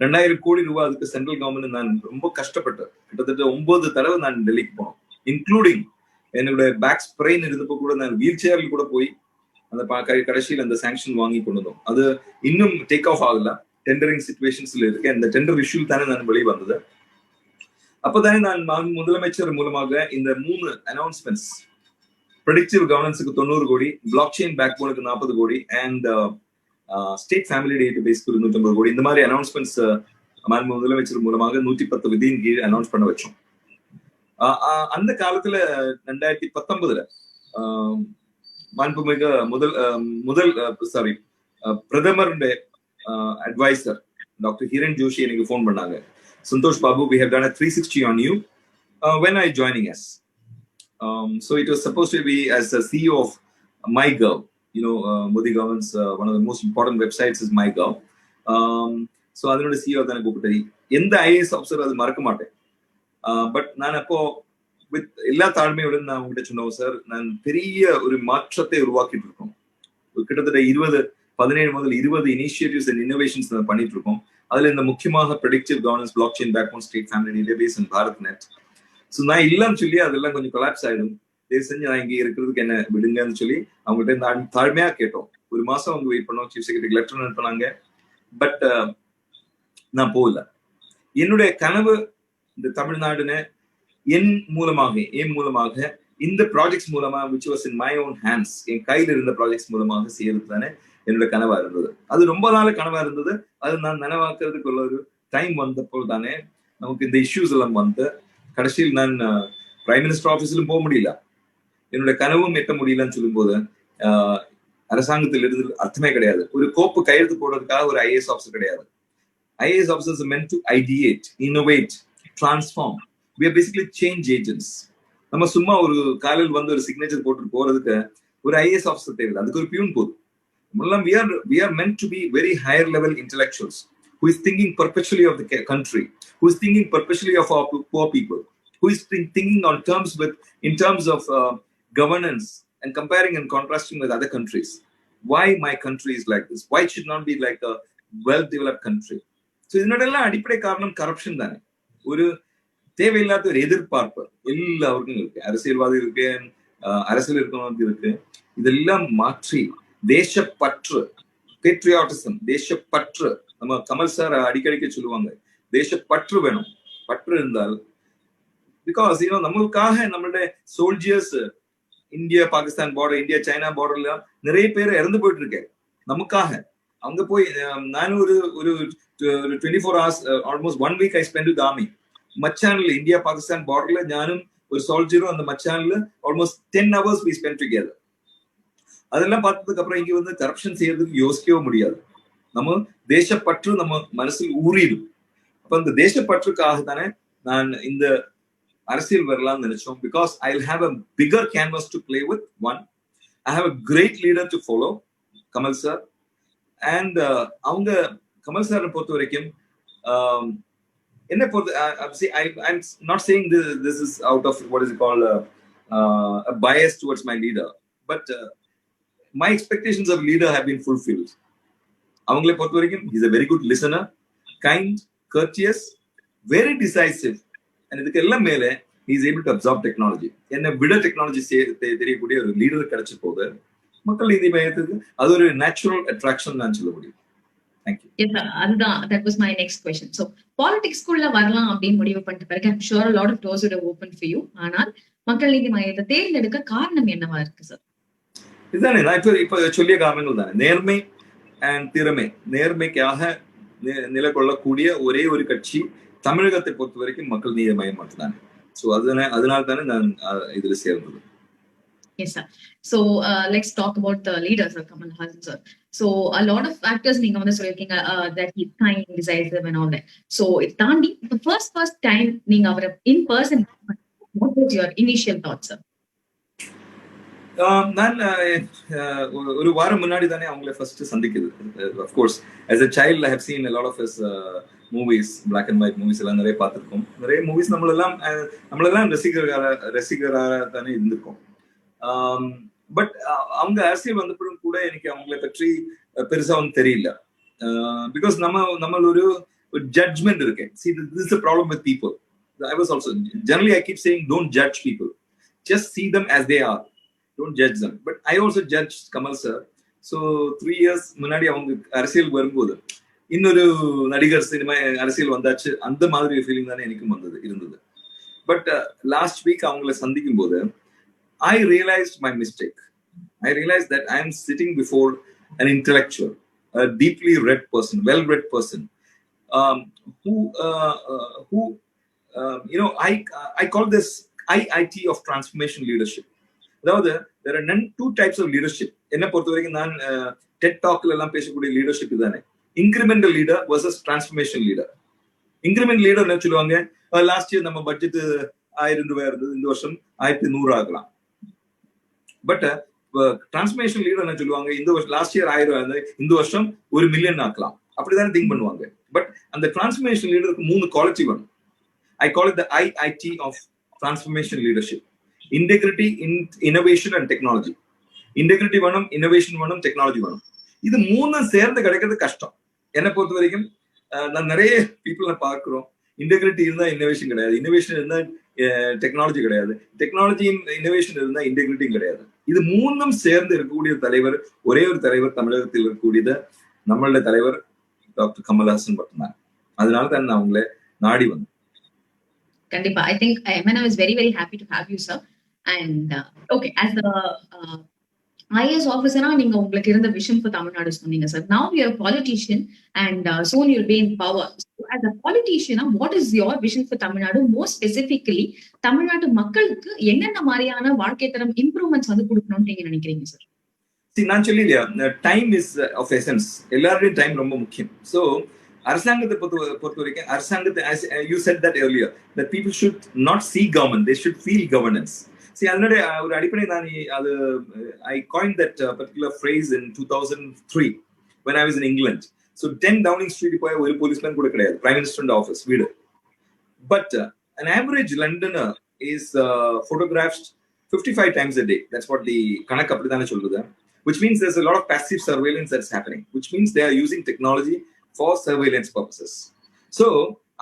2000 கோடி ரூபாய் அதுக்கு சென்ட்ரல் கவர்மெண்ட் நான் ரொம்ப கஷ்டப்பட்டேன். கிட்டத்தட்ட 9 தடவை நான் டெல்லிக்கு போனோம், இன்க்ளூடிங் என்னோட பேக் ஸ்ப்ரெயின் இருந்தப்போ கூட நான் வீல் சேர்ல கூட போய் அந்த கடைசியில் அந்த சாங்ஷன் வாங்கி கொண்டு வந்தோம். அது இன்னும் டேக் ஆஃப் ஆகல, டெண்டரிங் சிச்சுவேஷன்ஸ்ல இருக்கேன். இந்த டெண்டர் இஷ்யூ தானே நான் வெளியே வந்தது. அப்பதானே நான் முதலமைச்சர் மூலமாக இந்த 3 அனௌன்ஸ்மெண்ட்ஸ், ப்ரெடிக்டிவ் கவர்னன்ஸுக்கு 90 கோடி, பிளாக் செயின் பேக் போனுக்கு 40 கோடி அண்ட் ஸ்டேட் ஃபேமிலி டேட்டாபேஸ்க்கு 250 கோடி, இந்த மாதிரி அனௌன்ஸ்மெண்ட்ஸ் முதலமைச்சர் மூலமாக 110 விதியின் கீழ் அனௌன்ஸ் பண்ண வச்சோம். அந்த காலத்துல 2019 மாண்புமிகு பிரதமருடைய அட்வைசர் டாக்டர் ஹிரண் ஜோஷி எனக்கு போன் பண்ணாங்க. Santosh Babu, we have done a 360 on you. When are you joining us? So it was supposed to be as the CEO of MyGov. You know, Modi government's one of the most important websites is MyGov. So அதனோட CEO தானே கூப்பிட்டு எந்த IAS officer அது மறக்க மாட்டேன். But நான் அப்போ with எல்லா தாழ்மையுடன் நான் உங்ககிட்ட சொன்னோம், சார் நான் பெரிய ஒரு மாற்றத்தை உருவாக்கிட்டு இருக்கோம். கிட்டத்தட்ட 17 முதல் 20 இனிஷியேட்டிவ்ஸ் அண்ட் இன்னோவேஷன்ஸ் நான் பண்ணிட்டு இருக்கோம். அதுல இந்த முக்கியமாக predictive governance, block chain backbone, state family database and Bharat net. So நான் இல்லைன்னு சொல்லி அதெல்லாம் கொஞ்சம் கொலாப்ஸ் ஆயிடும், தயவு செஞ்சு நான் இங்கே இருக்கிறதுக்கு என்ன விடுங்கன்னு சொல்லி அவங்ககிட்ட தாழ்மையா கேட்டோம். ஒரு மாசம் அவங்க வெயிட் பண்ணோம், சீஃப் செக்ரட்டரி லெட்டர் அனுப்பினாங்க. பட் நான் போகல. என்னுடைய கனவு இந்த தமிழ்நாடுன்னு என் மூலமாக இந்த ப்ராஜெக்ட்ஸ் மூலமா which was in my own hands, என் கையில் இருந்த ப்ராஜெக்ட்ஸ் மூலமாக செய்யறது தானே என்னோட கனவா இருந்தது. அது ரொம்ப நாள் கனவா இருந்தது. அது நான் நனவாக்குறதுக்கு உள்ள ஒரு டைம் வந்தப்போ தானே நமக்கு இந்த இஷ்யூஸ் எல்லாம் வந்து கடைசியில் நான் பிரைம் மினிஸ்டர் ஆஃபீஸிலும் போக முடியல, என்னோட கனவும் எட்ட முடியலன்னு சொல்லும் போது அரசாங்கத்தில் இருந்து அர்த்தமே கிடையாது. ஒரு கோப்பு கையெழுத்து போடுறதுக்காக ஒரு IAS ஆஃபீஸர் கிடையாது. IAS officers are meant to ideate, innovate, transform. We are basically change agents. நம்ம சும்மா ஒரு காலையில் வந்து ஒரு சிக்னேச்சர் போட்டு போறதுக்கு ஒரு IAS ஆஃபீஸர் தேவையில்லை, அதுக்கு ஒரு பியூன் போதும். we are meant to be very higher level intellectuals who is thinking perpetually of the country, who is thinking perpetually of our poor people, who is thinking in terms of governance and comparing and contrasting with other countries. Why my country is like this? Why it should not be like a well-developed country? So இதனோடெல்லாம் அடிப்படை காரணம் corruption தானே. ஒரு தேவையில்லாத ஒரு எதிர்பார்ப்பு எல்லாருக்கும் இருக்கு. அரசியல்வாதிகளுக்கு, அரசியல் இருக்கவங்களுக்கு இருக்கு. இதெல்லாம் மாற்றி தேசப்பற்று, பேட்ரியாட்டிசம், தேசப்பற்று, நம்ம கமல் சார் அடிக்கடிக்க சொல்லுவாங்க, தேசப்பற்று வேணும். பற்று இருந்தால், பிகாஸ் நம்மளுக்காக நம்மளுடைய soldiers India Pakistan border, India China பார்டர்ல நிறைய பேர் இறந்து போயிட்டு இருக்கேன் நமக்காக. அங்க போய் நானும் ஒரு 24 hours, almost 1 week I spent with army. மச்சான்ல இந்தியா பாகிஸ்தான் பார்டர்ல ஞானும் ஒரு சோல்ஜரும் அந்த மச்சான்ல almost 10 hours we spent together. அதெல்லாம் பார்த்ததுக்கு அப்புறம் இங்க வந்து கரப்ஷன் செய்யறதுக்கு யோசிக்கவே முடியாது. நம்ம தேசப்பற்று நம்ம மனசில் ஊறிடும். அப்ப அந்த தேசப்பற்றுக்காக தானே நான் இந்த அரசியல் வரலாம்னு நினைச்சோம். Because I will have a bigger canvas to play with. One, I have a great leader to follow, Kamal sir. And அவங்க கமல் சாரை பொறுத்த வரைக்கும் என்ன பொறுத்த, I'm not saying this is out of what is it called a bias towards my leader, but my expectations of leader have been fulfilled. அவங்களை பொறுத்த வரைக்கும் he's a very good listener, kind, courteous, very decisive, and இதுக்கு எல்லாம் மேல he is able to absorb technology. என்ன விட technology தெரியக்கூடிய ஒரு லீடர் கிடைச்ச போது மக்கள் நீதி மையத்துக்கு அது ஒரு நேச்சுரல் அட்ராக்ஷன் நான் சொல்ல முடியும். Thank you. Yes, அதுதான், that was my next question. So politics குள்ள வரலாம் அப்படின்னு முடிவு பண்ணிட்ட பிறகு I'm sure a lot of doors would have opened for you. ஆனால் மக்கள் நீதி மையத்தை தேர்ந்தெடுக்க காரணம் என்னவா இருக்கு சார்? இதுதானே நான் இப்ப சொல்லிய காரணங்கள் தானே. நேர்மை அண்ட் திறமை. நேர்மைக்காக நிலக்கொள்ளக்கூடிய ஒரே ஒரு கட்சி தமிழகத்தை பொறுத்த வரைக்கும் மக்கள் நீதி மையம் மட்டும்தானே. ஸோ அதனால தானே நான் இதுல சேர்ந்தது. Yes, sir. So let's talk about the leaders of Kamal Hassan, sir. So a lot of factors நீங்க வந்து சொல்லிருக்கீங்க that he's kind, decisive and all that. So it தாண்டி the first time நீங்க அவரை in person, what was your initial thoughts, sir? நான் ஒரு வாரம் முன்னாடி தானே அவங்களை first சந்திக்குது. Of course, as a child I have seen a lot of his movies, black and white movies எல்லாம் நிறைய பார்த்திருக்கோம். நிறைய மூவிஸ் நம்மளெல்லாம் ரசிகராக தானே இருந்திருக்கோம். பட் அவங்க அரசியல் வந்தப்படும் கூட எனக்கு அவங்களை பற்றி பெருசா ஒன்றும் தெரியல. பிகாஸ் நம்ம ஒரு ஜட்ஜ்மெண்ட் இருக்கு. See, this is a problem with people. I was also generally I keep saying don't judge people, just see them as they are, don't judge them. But I also judged Kamal sir. So 3 years முன்னாடி அவங்க அரசியல் வரும்போது இன்னொரு நடிகர் cinema அரசியல் வந்தாச்சு, அந்த மாதிரி ஃபீலிங் தானே எனக்கும் இருந்தது. பட் லாஸ்ட் வீக் அவங்களை சந்திக்கும் போது I realized my mistake. I realized that I am sitting before an intellectual, a deeply read person, well-read person, who I call this IIT of transformation leadership. Aதாவது there are two types of leadership. என்ன பொறுத்த வரைக்கும் நான் TED Talkல எல்லாம் பேசக்கூடிய leadership இதானே. Incremental leader versus transformation leader. Incremental leader என்ன சொல்லுவாங்க, last year நம்ம பட்ஜெட் 1000 ரூபாய் இருந்தது, இந்த வருஷம் 1100 ஆகலாம். பட் டிரான்ஸ்ஃபர்மேஷன் லீடர் என்ன சொல்லுவாங்க, இந்த வருஷம் லாஸ்ட் இயர் 1000 இருந்தது, இந்த வருஷம் 1 மில்லியன் ஆக்கலாம். அப்படிதான் திங்க் பண்ணுவாங்க. பட் அந்த டிரான்ஸ்ஃபர்மேஷன் லீடருக்கு 3 குவாலிட்டி வேணும். I call it the IIT of transformation leadership. Integrity, innovation and technology. Integrity வேணும், இன்னோவேஷன் வேணும், டெக்னாலஜி வேணும். இது 3 சேர்ந்து கிடைக்கிறது கஷ்டம். என்னை பொறுத்த வரைக்கும் நான் நிறைய பீப்புளை பார்க்கிறோம், இன்டெகிரிட்டி இருந்தா இன்னோவேஷன் கிடையாது, இன்னோவேஷன் இருந்தா டெக்னாலஜி கிடையாது, டெக்னாலஜி இன்னோவேஷன் இருந்தா இன்டெகிரிட்டியும் கிடையாது. இது 3ம் சேர்ந்து இருக்கக்கூடிய தலைவர், ஒரே ஒரு தலைவர் தமிழகத்தில் இருக்கக்கூடியது நம்மளுடைய தலைவர் டாக்டர் கமல்ஹாசன் மட்டும்தான். அதனால தான் நான் உங்களை நாடி வந்தேன். கண்டிப்பா. I think MNM is very very happy to have you, sir. And okay, as the IAS officer, நீங்க உங்களுக்கு இருந்த விஷன் for தமிழ்நாடு சொன்னீங்க sir. Now you are a politician and soon you'll be in power. So as a politician, what is your vision for Tamil Nadu? More specifically, தமிழ்நாட்டு மக்களுக்கு என்னென்ன மாதிரியான வாழ்க்கை தரம் இம்ப்ரூவ்மெண்ட்ஸ் வந்து கொடுக்கணும்னு நீங்க நினைக்கிறீங்க சார்? See, நான் சொல்லியா, டைம் இஸ் ஆஃப் எசன்ஸ். எல்லாருடைய டைம் ரொம்ப முக்கியம். ஸோ அரசாங்கத்தை பொறுத்த வரைக்கும் அரசாங்கத்தை, you said that earlier, that people should not see government, they should feel governance. See, அதனுடைய ஒரு அடிப்படை நான் I coined that particular phrase in 2003 when I was in England. So 10 Downing Street போய் ஒரு policeman கூட கிடையாது, prime minister office வீடு. But an average Londoner is photographed 55 times a day. That's what the கணக்கு அப்படிதானே சொல்லுது. Which means there's a lot of passive surveillance that's happening, which means they are using technology for surveillance purposes. So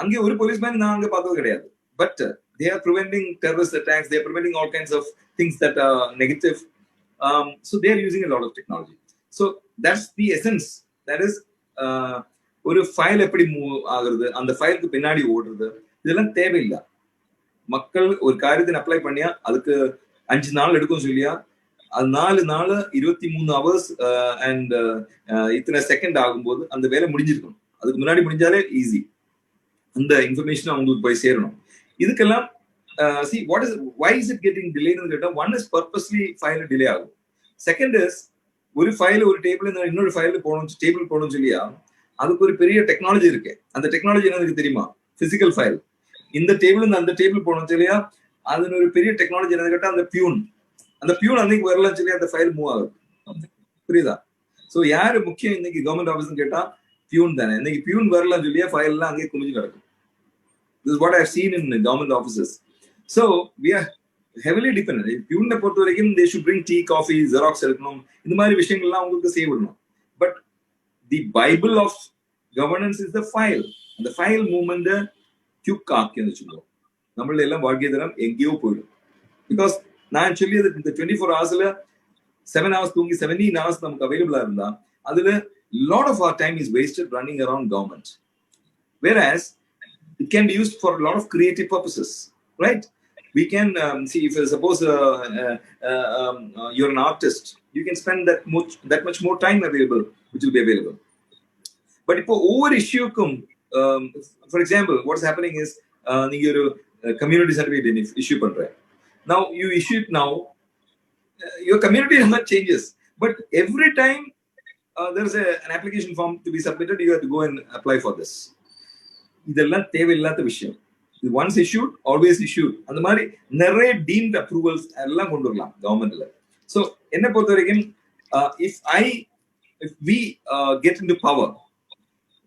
அங்கே ஒரு policeman நான் அங்கே பார்த்தது கிடையாது. But they are preventing terrorist attacks, they are preventing all kinds of things that are negative. So they are using a lot of technology. So that's the essence. That is ஒரு file எப்படி move ஆகுறது, அந்த ஃபைலுக்கு பின்னாடி ஓடுறது, இதெல்லாம் தேவையில்லை. மக்கள் ஒரு காரியத்தை அப்ளை பண்ணியா அதுக்கு 5 நாள் எடுக்கும் சொல்லியா, அது 4 நாள் 23 hours அண்ட் இத்தனை செகண்ட் ஆகும்போது அந்த வேலை முடிஞ்சிருக்கும். அதுக்கு முன்னாடி முடிஞ்சாலே ஈஸி. அந்த இன்ஃபர்மேஷன் அவங்களுக்கு போய் சேரணும். இதுக்கெல்லாம் see what is why is it getting delayed னு கேட்டா, one is purposely file delay ஆகும். Second is ஒரு ஃபைல் ஒரு டேபிள் இன்னொரு ஃபைல் போகணும், டேபிள் போகணும் சொல்லியா அதுக்கு ஒரு பெரிய டெக்னாலஜி இருக்கு. அந்த டெக்னாலஜி என்னது தெரியுமா? Physical file. இந்த டேபிள் அந்த டேபிள் போகணும் சொல்லியா அது ஒரு பெரிய டெக்னாலஜி என்னது கேட்டா அந்த பியூன் அன்னைக்கு வரலாம் சொல்லி அந்த ஃபைல் மூவ் ஆகுது. புரியுதா? ஸோ யாரு முக்கியம் இன்னைக்கு கவர்மெண்ட் ஆஃபீஸ்னு கேட்டா பியூன் தானே. இன்னைக்கு பியூன் வரலாம் சொல்லியா ஃபைல் எல்லாம் அங்கேயே குமிஞ்சு கிடக்கும். This is what I've seen in government offices. So we are heavily dependent. பியூனை பொறுத்த வரைக்கும் they should bring tea, coffee, Xerox எடுக்கணும், இந்த மாதிரி விஷயங்கள்லாம் உங்களுக்கு சேவ் பண்ணணும். But the bible of governance is the file. அந்த ஃபைல் மூவ்மெண்ட் கியூக் ஆக்கின்னு வச்சுக்கோங்க. நம்மள எல்லாம் வாழ்க்கை தரம் எங்கேயோ போயிடும். பிகாஸ் நான் சொல்லியது இந்த 24 hours 7 hours தூங்கி 17 hours நமக்கு அவைலபிளா இருந்தா அதுல lot of our time is wasted running around government. Whereas it can be used for a lot of creative purposes, right? We can see if suppose you're an artist, you can spend that much more time available, which will be available. But if over issue for example, what's happening is you community certificate issue பண்ற. Now you issue it now, your community is not changes, but every time there's an application form to be submitted, you have to go and apply for this. இதெல்லாம் தேவையில்லாத விஷயம். Once issued always issued. அந்த மாதிரி நிறைய deemed approvals எல்லாம் கொண்டு வரலாம் கவர்மெண்ட்ல. ஸோ என்ன பொறுத்த வரைக்கும் if we get into power,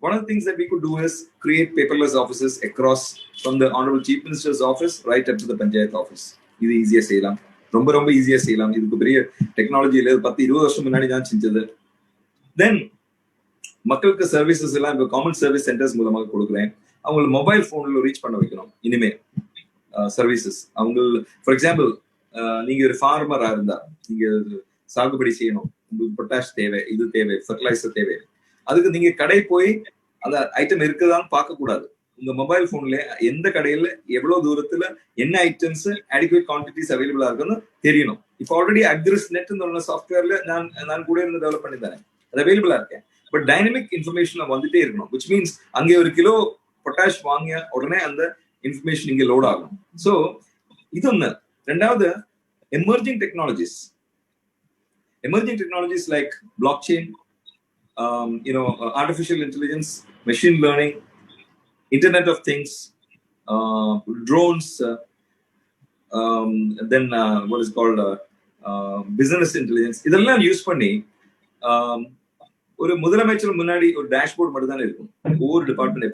one of the things that we could do is create paperless offices across from the honorable chief minister's office right up to the panchayat office. இது ஈஸியா செய்யலாம், ரொம்ப ரொம்ப ஈஸியா செய்யலாம். இதுக்கு பெரிய டெக்னாலஜி இல்லை, 10-20 வருஷம் முன்னாடி தான் செஞ்சது. தென் மக்களுக்கு சர்வீசஸ் எல்லாம் இப்போ காமன் சர்வீஸ் சென்டர்ஸ் மூலமாக கொடுக்குறேன். அவங்களை மொபைல் போன்ல ரீச் பண்ண வைக்கணும் இனிமே சர்வீசஸ். அவங்க ஃபார் எக்ஸாம்பிள் நீங்க ஒரு ஃபார்மரா இருந்தா நீங்க சாகுபடி செய்யணும், உங்களுக்கு பொட்டாஷ் தேவை, இது தேவை, ஃபர்டிலைசர் தேவை. அதுக்கு நீங்க கடை போய் அந்த ஐட்டம் இருக்குதான்னு பார்க்க கூடாது. உங்க மொபைல் போன்ல எந்த கடையில எவ்வளவு தூரத்துல என்ன ஐட்டம்ஸ் அடிக்குவேட் குவான்டிட்டிஸ் அவைலபிளா இருக்குன்னு தெரியணும். இப்போ ஆல்ரெடி அக்ரிஸ் நெட் சாஃப்ட்வேர்ல நான் கூட இருந்து டெவலப் பண்ணி தரேன், அது அவைலபிளா இருக்கேன். பட் டைனமிக் இன்ஃபர்மேஷன் வந்துட்டே இருக்கணும், விச் மீன்ஸ் அங்கே ஒரு கிலோ பொட்டாஷ் வாங்கிய உடனே அந்த இன்ஃபர்மேஷன் இங்கே லோட் ஆகும். ஸோ இது ஒன்று. ரெண்டாவது, emerging technologies like block chain, artificial intelligence, machine learning, Internet of Things, drones, then what is called business intelligence. இதெல்லாம் யூஸ் பண்ணி ஒரு முதலமைச்சர் முன்னாடி ஒரு டேஷ்போர்ட் மட்டும் தானே இருக்கும். ஒவ்வொரு டிபார்ட்மெண்ட்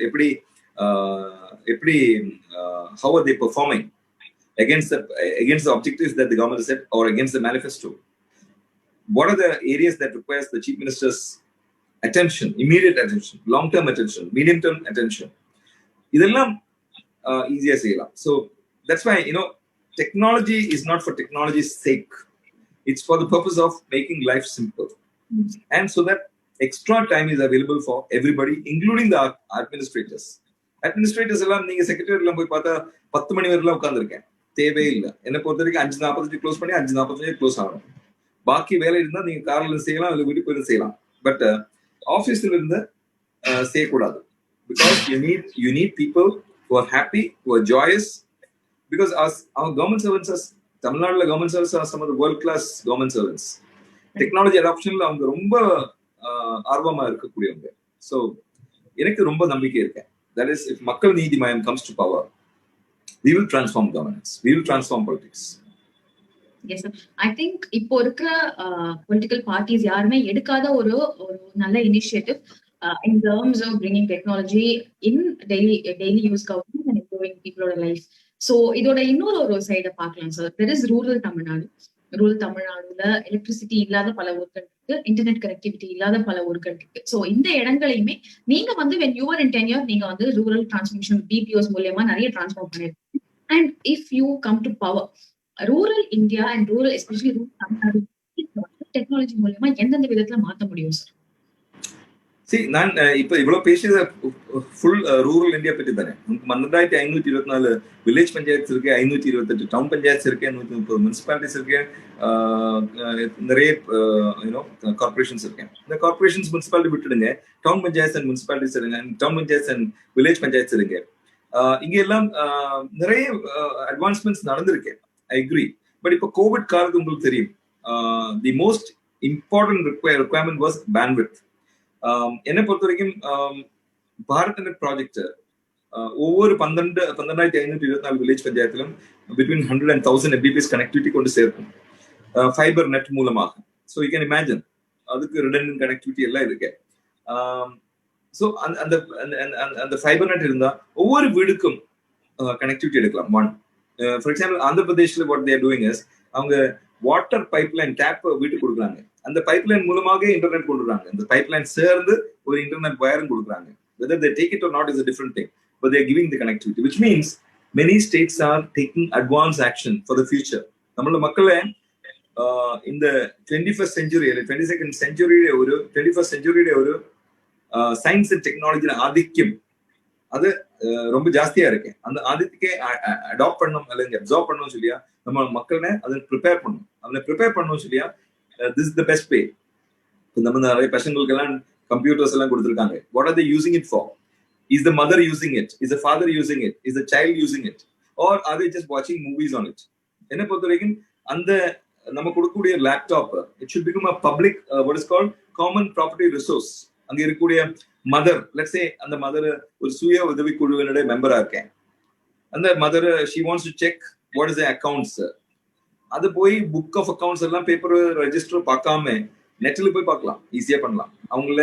எப்படி how are they performing against the objectives that the government has set or against the manifesto. What are the areas that requires the chief minister's attention, immediate attention, long-term attention, medium-term attention. இதெல்லாம் ஈஸியா செய்யலாம். So that's why technology is not for technology's sake. It's for the purpose of making life simple. And so that extra time is available for everybody, including the administrators. Administrators எல்லாம் நீங்க செக்ரட்டரியெல்லாம் போய் பார்த்தா 10 மணி வரைக்கும் உட்கார்ந்துருக்கேன், தேவையில்லை. என்ன பொறுத்த வரைக்கும் 5:45 க்ளோஸ் பண்ணி 5:45 க்ளோஸ் ஆகணும். பாக்கி வேலை இருந்தா நீங்க கார்ல செய்யலாம், இல்லை வீட்டுக்கு போய் செய்யலாம். பட் ஆபீஸ்ல இருந்து செய்யக்கூடாது. Because you need people who are happy, who are joyous. Because our government servants, Tamil Nadu government servants are some of the world-class government servants. Technology adoptionல அவங்க ரொம்ப ஆர்வமா இருக்கக்கூடியவங்க. ஸோ எனக்கு ரொம்ப நம்பிக்கை இருக்கேன். That is, if மக்கள் Needhi Maiam comes to power, we will transform governance, we will transform politics. Yes sir. I think இப்போ இருக்கிற பொலிட்டிக்கல் பார்ட்டிஸ் யாருமே எடுக்காத ஒரு நல்ல initiative in terms of bringing technology in daily use government and improving people's life. So இதோட இன்னொரு ஒரு சைடை பார்க்கலாம் sir. There is rural Tamil Nadu. Rural தமிழ்நாடுல எலக்ட்ரிசிட்டி இல்லாத பல ஊர்கள் இருக்கு, இன்டர்நெட் கனெக்டிவிட்டி இல்லாத பல ஊர்கள் இருக்கு. ஸோ இந்த இடங்களையுமே நீங்க வந்து when you are in tenure நீங்க வந்து ரூரல் டிரான்ஸ்மிஷன் பிபிஓஸ் மூலியமா நிறைய டிரான்ஸ்ஃபார்ம் பண்ணிருக்கீங்க. And if you come to power rural India and rural especially rural Tamil Nadu technology மூலியமா எந்தெந்த விதத்துல மாற்ற முடியும் சார்? நான் இப்ப இவ்வளவு பேசியது ஃபுல் ரூரல் இந்தியா பற்றி தானே. 12,524 வில்லேஜ் பஞ்சாயத்து இருக்கு, 528 டவுன் பஞ்சாயத்து இருக்கு, 130 முனிசிபாலிட்டிஸ் இருக்கு, நிறைய கார்பரேஷன்ஸ் இருக்கு. இந்த கார்பரேஷன்ஸ் முனிசிபாலிட்டி விட்டுடுங்க, டவுன் பஞ்சாயத்து அண்ட் முனிசிபாலிட்டிஸ் இருங்க, town panchayat and village panchayat இருங்க. இங்க எல்லாம் நிறைய அட்வான்ஸ்மெண்ட்ஸ் நடந்திருக்கு, ஐ அக்ரி. பட் இப்போ கோவிட் காலத்து உங்களுக்கு தெரியும், the most important requirement was bandwidth. என்னை பொறுத்த வரைக்கும் பாரத் நெட் ப்ராஜெக்ட் ஒவ்வொரு 12,524 வில்லேஜ் பஞ்சாயத்திலும் பிட்வீன் 100 and 1000 Mbps கனெக்டிவிட்டி கொண்டு சேர்க்கும் ஃபைபர் நெட் மூலமாக. ஸோ யூ கேன் இமேஜின் அதுக்கு ரிடண்டன்ட் கனெக்டிவிட்டி எல்லாம் இருக்கு. ஸோ அந்த ஃபைபர் நெட் இருந்தா ஒவ்வொரு வீடுக்கும் கனெக்டிவிட்டி எடுக்கலாம். ஒன் ஃபார் எக்ஸாம்பிள் ஆந்திர பிரதேஷ்ல what they are doing is அவங்க வாட்டர் பைப்லைன் டேப் வீட்டுக்கு கொடுக்குறாங்க. அந்த பைப்லைன் மூலமாக இன்டர்நெட் கொடுக்குறாங்க. அந்த பைப்லைன் சேர்ந்து ஒரு இன்டர்நெட் வயரும் கொடுக்குறாங்க. Whether they take it or not is a different thing, but they are giving the connectivity, which means many states are taking advanced action for the future. நம்மளோட மக்களே இந்த 21st century 22nd century ஒரு 21st century ஒரு science and டெக்னாலஜில ஆதிக்கம் அது ரொம்ப ஜாஸ்தியா இருக்கு. அந்த ஆதிக்கத்தை அடாப்ட் பண்ணணும் அல்லது அப்சார்ப் பண்ணணும் சொல்லியா நம்ம மக்களே அதை ப்ரிப்பேர் பண்ணணும். அதை ப்ரிப்பேர் பண்ணணும் சொல்லியா this is the best way. நம்ம நிறைய பசங்களுக்கு எல்லாம் கம்ப்யூட்டர்ஸ் எல்லாம் கொடுத்துருக்காங்க. What are they using it for? Is the mother using it? Is the father using it? Is the child using it? Or are they just watching movies on it? என்ன பொறுத்த வரைக்கும் அந்த நம்ம கொடுக்கக்கூடிய laptop it should become a public what is called common property resource. அங்க இருக்கக்கூடிய mother, let's say அந்த mother ஒரு சுய உதவி குழுவினுடைய மெம்பரா இருக்கேன். அந்த mother she wants to check what is the accounts. அது போய் புக் ஆஃப் அக்கௌண்ட்ஸ் எல்லாம் பேப்பர் ரெஜிஸ்டர் பார்க்காம நெட்ல போய் பார்க்கலாம், ஈஸியா பண்ணலாம். அவங்கள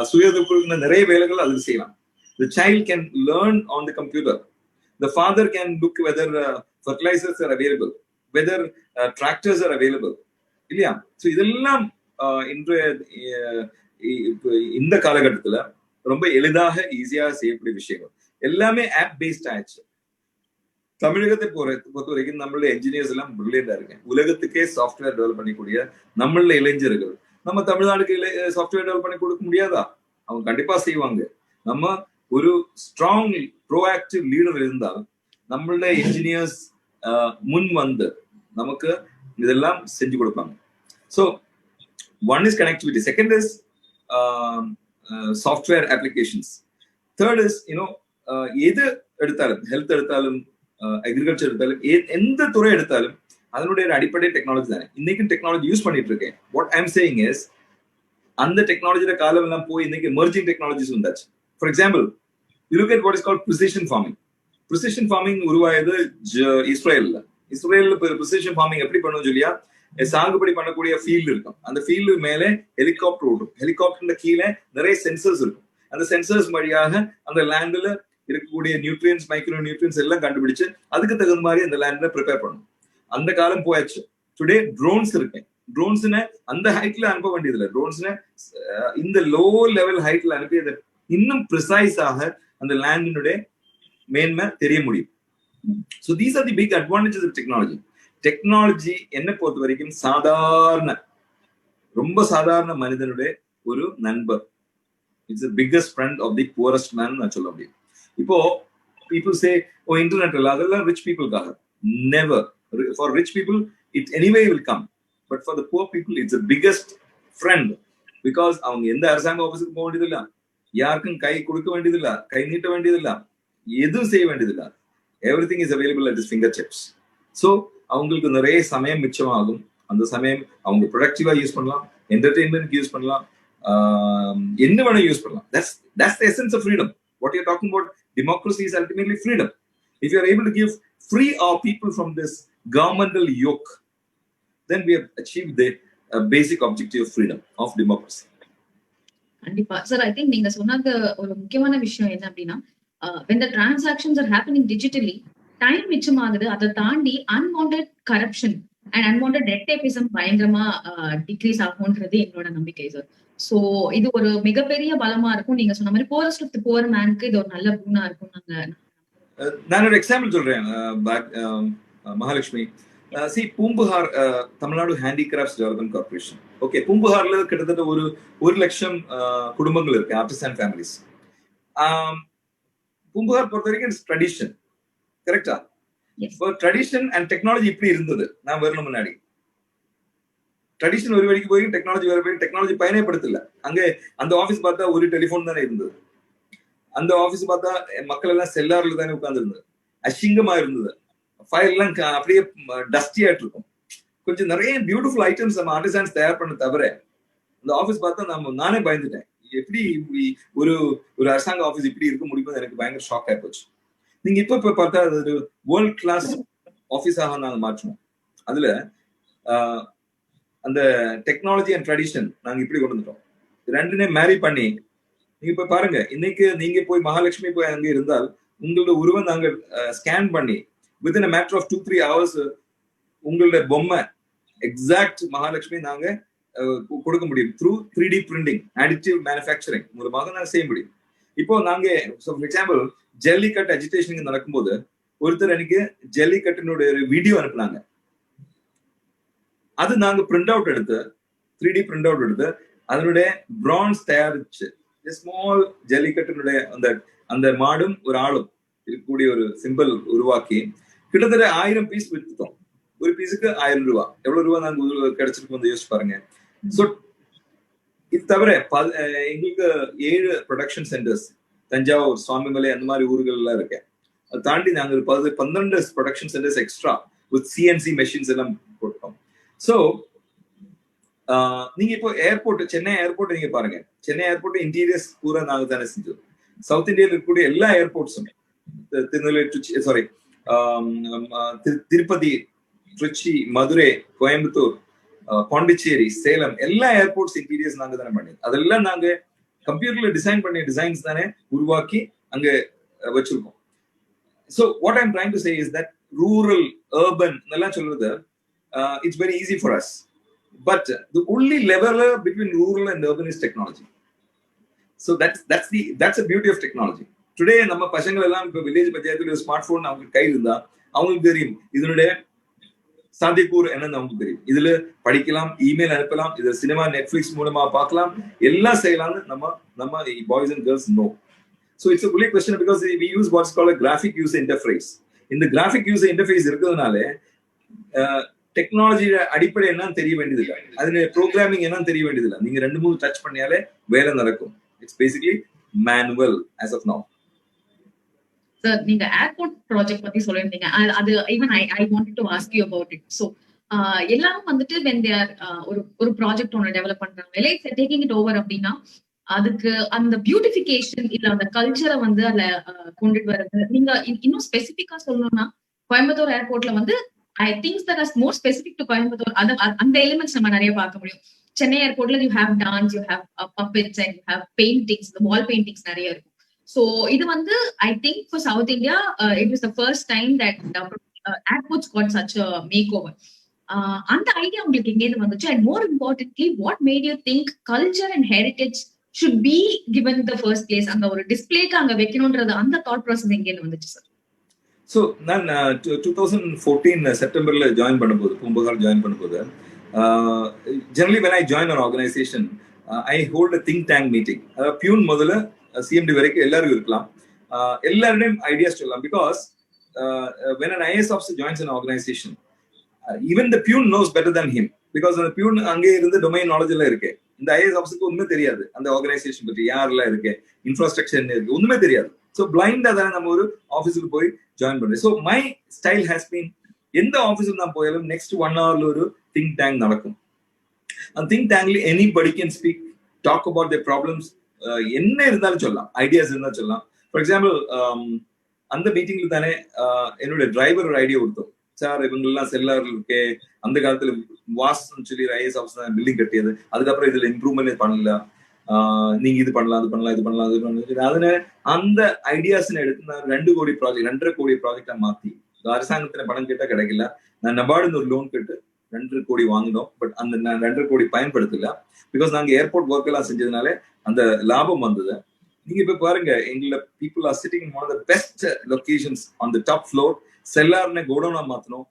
சுய உதவி நிறைய வேலைகள் அதில் செய்யலாம். The child can learn on the computer. The father can look whether fertilizers are available, whether tractors are available. இல்லையா? ஸோ இதெல்லாம் இன்றைய இந்த காலகட்டத்துல ரொம்ப எளிதாக ஈஸியாக செய்யக்கூடிய விஷயங்கள் எல்லாமே ஆப் பேஸ்ட் ஆயிடுச்சு. தமிழகத்தை பொறுத்த வரைக்கும் நம்மளோட என்ஜினியர்ஸ் எல்லாம் பிரில்லியண்டா இருக்கேன். உலகத்துக்கே சாஃப்ட்வேர் டெவலப் பண்ணிக்கூடிய நம்மள இளைஞர்கள் நம்ம தமிழ்நாடுக்கு சாஃப்ட்வேர் டெவலப் பண்ணி கொடுக்க முடியாதா? அவங்க கண்டிப்பா செய்வாங்க. நம்ம ஒரு ஸ்ட்ராங் ப்ரோஆக்டிவ் லீடர் இருந்தால் நம்மளோட என்ஜினியர்ஸ் முன் வந்து நமக்கு இதெல்லாம் செஞ்சு கொடுப்பாங்க. So one is connectivity, second is software applications, third is எது எடுத்தாலும் ஹெல்த் எடுத்தாலும் அக்ரிகல்ச்சர் எடுத்தாலும் எந்த துறை எடுத்தாலும் அதனுடைய அடிப்படை டெக்னாலஜி தானே. இன்னைக்கு டெக்னாலஜி யூஸ் பண்ணிட்டு இருக்கேன். What I am saying is அந்த டெக்னாலஜியோட காலம் எல்லாம் போய் இன்னைக்கு எமர்ஜிங் டெக்னாலஜிஸ் வந்தாச்சு. For example you look at what is called precision farming. Precision farming உருவாயது இஸ்ரேல்ல. ப்ரிசிஷன் ஃபார்மிங் எப்படி பண்ணணும் சொல்லியா, சாகுபடி பண்ணக்கூடிய ஃபீல்டு இருக்கும். அந்த ஃபீல்டு மேலே ஹெலிகாப்டர் ஓடும். ஹெலிகாப்டர்ல கீழே நிறைய சென்சர்ஸ் இருக்கும். அந்த சென்சர்ஸ் வழியாக அந்த லேண்ட்ல இருக்கக்கூடிய நியூட்ரியன்ஸ், மைக்ரோ நியூட்ரியன்ஸ் எல்லாம் கண்டுபிடிச்சு அதுக்கு தகுந்த மாதிரி அந்த லேண்ட்ல ப்ரிப்பேர் பண்ணணும். அந்த காலம் போயாச்சு. டுடே ட்ரோன்ஸ் இருக்கு. ட்ரோன்ஸ்ன அந்த ஹைட்ல அனுப்ப வேண்டியதில்லை. ட்ரோன்ஸ்ன இந்த லோ லெவல் ஹைட்ல அனுப்பி அதை இன்னும் ப்ரிசைஸாக அந்த லேண்டினுடைய மேன்மை தெரிய முடியும். So these are the big advantages of technology. Technology என்னை பொறுத்த வரைக்கும் ரொம்ப சாதாரண மனிதனுடைய ஒரு நண்பர். It's the biggest friend of the poorest man நான் சொல்ல முடியும். இப்போ people say oh internet இல்ல, அதெல்லாம் rich peopleக்காக. Never. For rich people it anyway will come, but for the poor people it's the biggest friend, because அவங்க எந்த அரசாங்க ஆபீஸ்க்கு போக வேண்டியதில்ல, யாருக்கும் கை கொடுக்க வேண்டியதில்ல, கை நீட்ட வேண்டியதில்ல, எதுவும் செய்ய வேண்டியதில்ல. Everything is available at his fingertips. So அவங்களுக்கு நிறைய சமயம் மிச்சமாகும். அந்த சமயம் அவங்க ப்ரொடக்டிவா யூஸ் பண்ணலாம், என்டர்டெயின்மெண்ட் யூஸ் பண்ணலாம், என்ன வேணா யூஸ் பண்ணலாம். That's the essence of freedom. What you're talking about, democracy is ultimately freedom. If you are able to free our people from this governmental yoke, then we have achieved the basic objective of freedom, of democracy. கண்டிப்பா sir. I think நீங்க சொன்னது ஒரு முக்கியமான விஷயம் என்ன அப்படின்னா, when the transactions are happening digitally, time மிச்சமாகுது. அதை தாண்டி unwanted corruption and unwanted red tapism பயங்கரமா டிக்ரீஸ் ஆகும்ன்றது என்னோட நம்பிக்கை சார். சோ இது ஒரு மிகப்பெரிய பலமா இருக்கும். நீங்க சொன்ன மாதிரி போரஸ்ட் ஆஃப் தி புவர் மேனுக்கு இது ஒரு நல்ல பூனா இருக்கும். நான் ஒரு எக்ஸாம்பிள் சொல்றேன் மகாலட்சுமி. சி Poompuhar Tamil Nadu handicrafts development corporation. Okay, பூம்புகார்ல கிட்டத்தட்ட ஒரு 1,00,000 குடும்பங்கள் இருக்கு, ஆர்டிசன் ஃபேமிலிஸ். பூம்புகார் பொறுத்த வரைக்கும் இட்ஸ் ட்ரெடிஷன், கரெக்டா? இப்போ ட்ரெடிஷன் அண்ட் டெக்னாலஜி இப்படி இருந்தது நான் வரணும் முன்னாடி. ட்ரெடிஷன் ஒரு வரைக்கும் போய் டெக்னாலஜி வேற போய் டெக்னாலஜி பயனப்படுத்தல. அங்க அந்த ஆபீஸ் பார்த்தா ஒரு டெலிபோன் தானே இருந்தது. அந்த ஆபீஸ் பார்த்தா மக்கள் எல்லாம் செல்லார்ல தானே உட்கார்ந்து இருந்தது. அசிங்கமா இருந்தது. ஃபைல் எல்லாம் அப்படியே டஸ்டியாட்டு இருக்கும். கொஞ்சம் நிறைய பியூட்டிஃபுல் ஐட்டம்ஸ் நம்ம ஆர்டிசன்ஸ் தயார் பண்ண தவிர அந்த ஆபீஸ் பார்த்தா நானே பயந்துட்டேன். எப்படி ஒரு ஒரு அரசாங்க ஆபீஸ் இப்படி இருக்க முடியுமோ எனக்கு பயங்கர ஷாக் ஆகி போச்சு. நீங்க இப்ப பார்த்தா அது ஒரு வேர்ல்ட் கிளாஸ் ஆபீஸாக நாங்க மாற்றணும். அதுல அந்த டெக்னாலஜி அண்ட் ட்ரெடிஷன் நாங்க இப்படி கொண்டு வந்துட்டோம். ரெண்டுனே மேரி பண்ணி நீங்க போய் பாருங்க. இன்னைக்கு நீங்க போய் மகாலட்சுமி போய் அங்க இருந்தால் உங்களோட உருவம் நாங்க ஸ்கேன் பண்ணி within a matter of 2-3 hours உங்களோட பொம்மை எக்ஸாக்ட் மகாலட்சுமி நாங்க கொடுக்க முடியும். Through 3D printing, additive manufacturing மூலமாக நாங்க செய்ய முடியும். இப்போ நாங்க ஃபார் எக்ஸாம்பிள் ஜல்லிக்கட்டு அஜிடேஷன் நடக்கும்போது ஒருத்தர் எனக்கு ஜல்லிக்கட்டினுடைய வீடியோ அனுப்புனாங்க. அது நாங்க பிரிண்ட் அவுட் எடுத்து 3D பிரிண்ட் அவுட் எடுத்து அதனுடைய பிரான்ஸ் தயாரிச்சு ஸ்மால் ஜல்லிக்கட்டினுடைய அந்த மாடும் ஒரு ஆளும் இருக்கக்கூடிய ஒரு சிம்பிள் உருவாக்கி கிட்டத்தட்ட 1000 பீஸ் வித்துட்டோம். ஒரு பீஸுக்கு 1000 ரூபாய். எவ்வளவு ரூபாய் நாங்க கிடைச்சிருக்கு வந்து யோசிச்சு பாருங்க. சோ இது தவிர எங்களுக்கு 7 ப்ரொடக்ஷன் சென்டர்ஸ் தஞ்சாவூர், சுவாமிமலை அந்த மாதிரி ஊர்கள் எல்லாம் இருக்கு. அதை தாண்டி நாங்க 12 production centres extra with CNC machines எல்லாம் போட்டோம். சோ நீங்க இப்போ ஏர்போர்ட், சென்னை ஏர்போர்ட் நீங்க பாருங்க. சென்னை ஏர்போர்ட் இன்டீரியர்ஸ் பூரா நாங்க தானே செஞ்சோம். சவுத் இந்தியாவில் இருக்கக்கூடிய எல்லா ஏர்போர்ட்ஸும் திருநெல்வேலி, திருப்பதி, திருச்சி, மதுரை, கோயம்புத்தூர், பாண்டிச்சேரி, சேலம் எல்லா ஏர்போர்ட்ஸ் இன்டீரியர்ஸ் நாங்க தானே பண்ணி அதெல்லாம் நாங்க கம்ப்யூட்டர்ல டிசைன் பண்ணி டிசைன்ஸ் தானே உருவாக்கி அங்க வச்சிருக்கோம். So what I'm trying to say is that rural, urban எல்லாம் சொல்றது it's very easy for us. But the only leveler between rural and urban is technology. So that's the beauty of technology. Today நம்ம பசங்க எல்லாம் இப்ப village பஞ்சாயத்துல smart phone அவங்க கையில் இருந்தா அவங்களுக்கு தெரியும் இதனுடைய சாத்தியக்கூறு என்னன்னு அவங்களுக்கு தெரியும். இதுல படிக்கலாம், இமெயில் அனுப்பலாம், இதுல சினிமா நெட்ஃபிளிக்ஸ் மூலமா பார்க்கலாம், எல்லாம் செய்யலாம்னு நம்ம boys and girls no. So it's a bully question because we use what's called a graphic user interface. இந்த graphic user interface இருக்கிறதுனால டெக்னாலஜியோட அடிப்படை என்னன்னு தெரிய வேண்டியதில்லை, அதுல ப்ரோக்ராமிங் என்னன்னு தெரிய வேண்டியதில்லை. நீங்க 2-3 டச் பண்ணியாலே வேலை நடக்கும். It's basically manual as of now. Sir, நீங்க ஏர்போர்ட் ப்ராஜெக்ட் பத்தி சொல்லிருந்தீங்க. அது even I wanted to ask you about it. So எல்லாரும் வந்துட்டு when they are ஒரு ப்ராஜெக்ட் ஒன்னு டெவலப் பண்றாங்க, லைக் டேக்கிங் இட் ஓவர் அப்படின்னா அதுக்கு அந்த பியூட்டிஃபிகேஷன் இல்ல அந்த கல்ச்சரை வந்து அதுல கொண்டுட்டு வர்றது. நீங்க இன்னும் ஸ்பெசிபிக்கா சொல்லணும்னா கோயம்புத்தூர் ஏர்போர்ட்ல வந்து I think that is more specific to Coimbatore. அந்த எலிமெண்ட்ஸ் நம்ம நிறைய பார்க்க முடியும். சென்னை ஏர்போர்ட்ல you have dance, you have puppets and you have paintings, the wall paintings நிறைய இருக்கும். So இது வந்து I think for South India it was the first time that airports got such a makeover. அந்த ஐடியா உங்களுக்கு எங்க இருந்து வந்துச்சு? And more importantly, what made you think culture and heritage should be given the first place? அந்த ஒரு டிஸ்ப்ளேக்கு அங்க வைக்கணும்ன்றது அந்த thought process எங்க இருந்து வந்துச்சு சார்? ஸோ நான் 2014 செப்டம்பர்ல ஜாயின் பண்ணும்போது, பூம்புகார் ஜாயின் பண்ணும்போது, generally when I join an organization, I hold a think tank meeting. அதாவது பியூன் முதல்ல CMD வரைக்கும் எல்லாரும் இருக்கலாம், எல்லாருடையும் ஐடியாஸ் சொல்லலாம். Because when an IAS officer joins an organization, even the pion knows better than him. Because அந்த peon அங்கே இருந்து domain knowledge எல்லாம் இருக்கு. இந்த IAS ஆஃபீஸருக்கு ஒண்ணுமே தெரியாது அந்த ஆர்கனைசேஷன் பற்றி, யாரெல்லாம் இருக்கு, இன்ஃப்ராஸ்ட்ரக்சர் என்ன இருக்கு, ஒண்ணுமே தெரியாது. ஸோ பிளைண்டா தானே நம்ம ஒரு ஆஃபீஸுக்கு போய் ஜாயின் பண்றேன். So my style has been, எந்த ஆஃபீஸுக்கு நான் போயாலும் நெக்ஸ்ட் 1 hourல ஒரு திங்க் டேங்க் நடக்கும். அந்த திங்க் டேங்க்ல anybody can speak, talk about their problems, என்ன இருந்தாலும் சொல்லலாம், ஐடியாஸ் இருந்தாலும் சொல்லலாம். ஃபார் எக்ஸாம்பிள் அந்த மீட்டிங்ல தானே என்னோட டிரைவர் ஒரு ஐடியா கொடுத்தோம். சார் இவங்கெல்லாம் செல்லார் இருக்கே, அந்த காலத்துல வாஸ் சொல்லி IAS ஆஃபீஸ் பில்டிங் கட்டியது, அதுக்கப்புறம் இதுல இம்ப்ரூவ்மெண்ட் பண்ணல, நீங்க இது பண்ணலாம், அது பண்ணலாம், இது பண்ணலாம், அது பண்ணலாம். അതിന് அந்த ஐடியாஸ்னை எடுத்து நான் 2 கோடி ப்ராஜெக்ட் 2.5 கோடி ப்ராஜெக்டா மாத்தி அரசாங்கத்துல பணம் கேட்டா கிடைக்கல. நான் நபார்டுன்னு ஒரு லோன் கேட்டு 2.5 கோடி வாங்கினோம். பட் அந்த 2.5 கோடி பயன்படுத்தல. பிகாஸ் நாங்க ஏர்போர்ட் ஒர்க் எல்லாம் செஞ்சதுனால அந்த லாபம் வந்தது. நீங்க இப்ப பாருங்க, எங்கள people are sitting in one of the best locations on the top floor. செல்லார்னே கோடவுனா மாத்தணும்.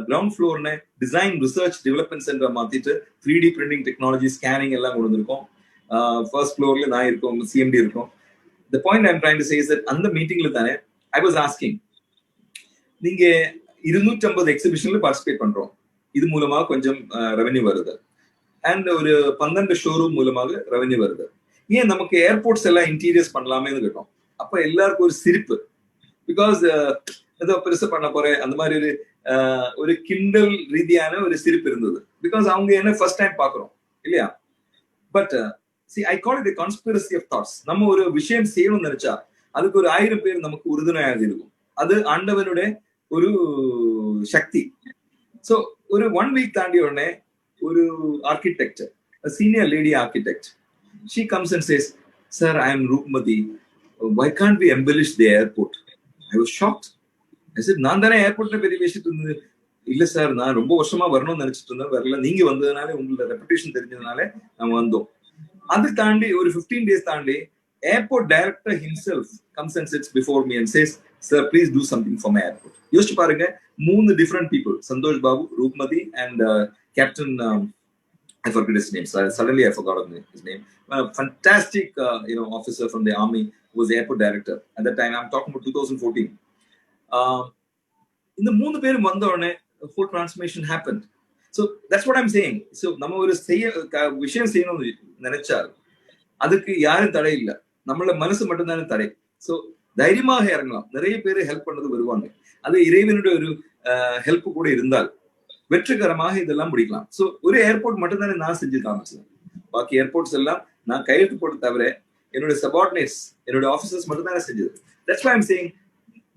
கிரவுண்ட் ஃப்ளோர்னே டிசைன் ரிசர்ச் டெவலப்மெண்ட் சென்டர் மாத்திட்டு 3D பிரிண்டிங் டெக்னாலஜி ஸ்கேனிங் எல்லாம் கொண்டு வந்திருக்கோம். ஃபர்ஸ்ட் ஃப்ளோர்ல நான் இருக்கோம், சிஎம்டி இருக்கும். The point I'm trying to say is that அந்த மீட்டிங்ல தானே I was asking, நீங்க 250 எக்ஸிபிஷன்ல பார்ட்டிசிபேட் பண்றோம், இது மூலமா கொஞ்சம் ரெவென்யூ வருது, அண்ட் ஒரு 12 ஷோரூம் மூலமாக ரெவென்யூ வருது, ஏன் நமக்கு ஏர்போர்ட்ஸ் எல்லாம் இன்டீரியர்ஸ் பண்ணலாமேன்னு கேட்டோம். அப்ப எல்லாருக்கும் ஒரு சிரிப்பு. பிகாஸ் ஏதோ பெருசா பண்ண போறேன் அந்த மாதிரி ஒரு கிண்டல் ரீதியான ஒரு சிரிப்பு இருந்தது. பிகாஸ் அவங்க என்ன ஃபர்ஸ்ட் டைம் பாக்குறோம் இல்லையா. But see, I call it a conspiracy of thoughts. நம்ம ஒரு விஷயம் செய்யணும்னு நினைச்சா அதுக்கு ஒரு 1000 பேர் நமக்கு உறுதுணையாக இருக்கும். அது ஆண்டவனுடைய ஒரு சக்தி. சோ ஒரு 1 வீக் தாண்டி உடனே ஒரு architect, senior lady architect, she comes and says, sir, I am Roopmati, why can't we embellish the airport? I was shocked. I said, நான் தானே ஏர்போர்ட்ல பெரிய பேசிட்டு இருந்தேன். இல்ல சார், நான் ரொம்ப வருஷமா வரணும்னு நினைச்சிட்டு இருந்தேன், வரல, நீங்க வந்ததுனால உங்களோட ரெப்புடேஷன் தெரிஞ்சதுனால நம்ம வந்தோம். அது தாண்டி ஒரு 15 days தாண்டி airport director himself comes and sits before me and says, sir, please do something for my airport. யோசிச்சு பாருங்க, 3 different people, Santosh Babu, Roopmati and Captain I forget his name. Suddenly I forgot his name. Fantastic officer from the army who was the airport director at that time. I'm talking about 2014. இந்த 3 பேரும் வந்த உடனே full transformation happened. So that's what I'm saying. So நம்ம ஒரு விஷயம் செய்யணும்னு நினைச்சால் அதுக்கு யாரும் தடை இல்லை, நம்மள மனசு மட்டும்தானே தடை. ஸோ தைரியமாக இறங்கலாம். நிறைய பேர் ஹெல்ப் பண்ணது வருவாங்க. அது இறைவனுடைய ஒரு ஹெல்ப் கூட இருந்தால் வெற்றிகரமாக இதெல்லாம் முடிக்கலாம். ஸோ ஒரு ஏர்போர்ட் மட்டும்தானே நான் செஞ்சு காமிச்சேன். பாக்கி ஏர்போர்ட்ஸ் எல்லாம் நான் கையெழுத்து போட்டு தவிர என்னுடைய சபார்டினேட்ஸ், என்னுடைய ஆஃபீஸர்ஸ் மட்டும்தானே செஞ்சது. That's why I'm saying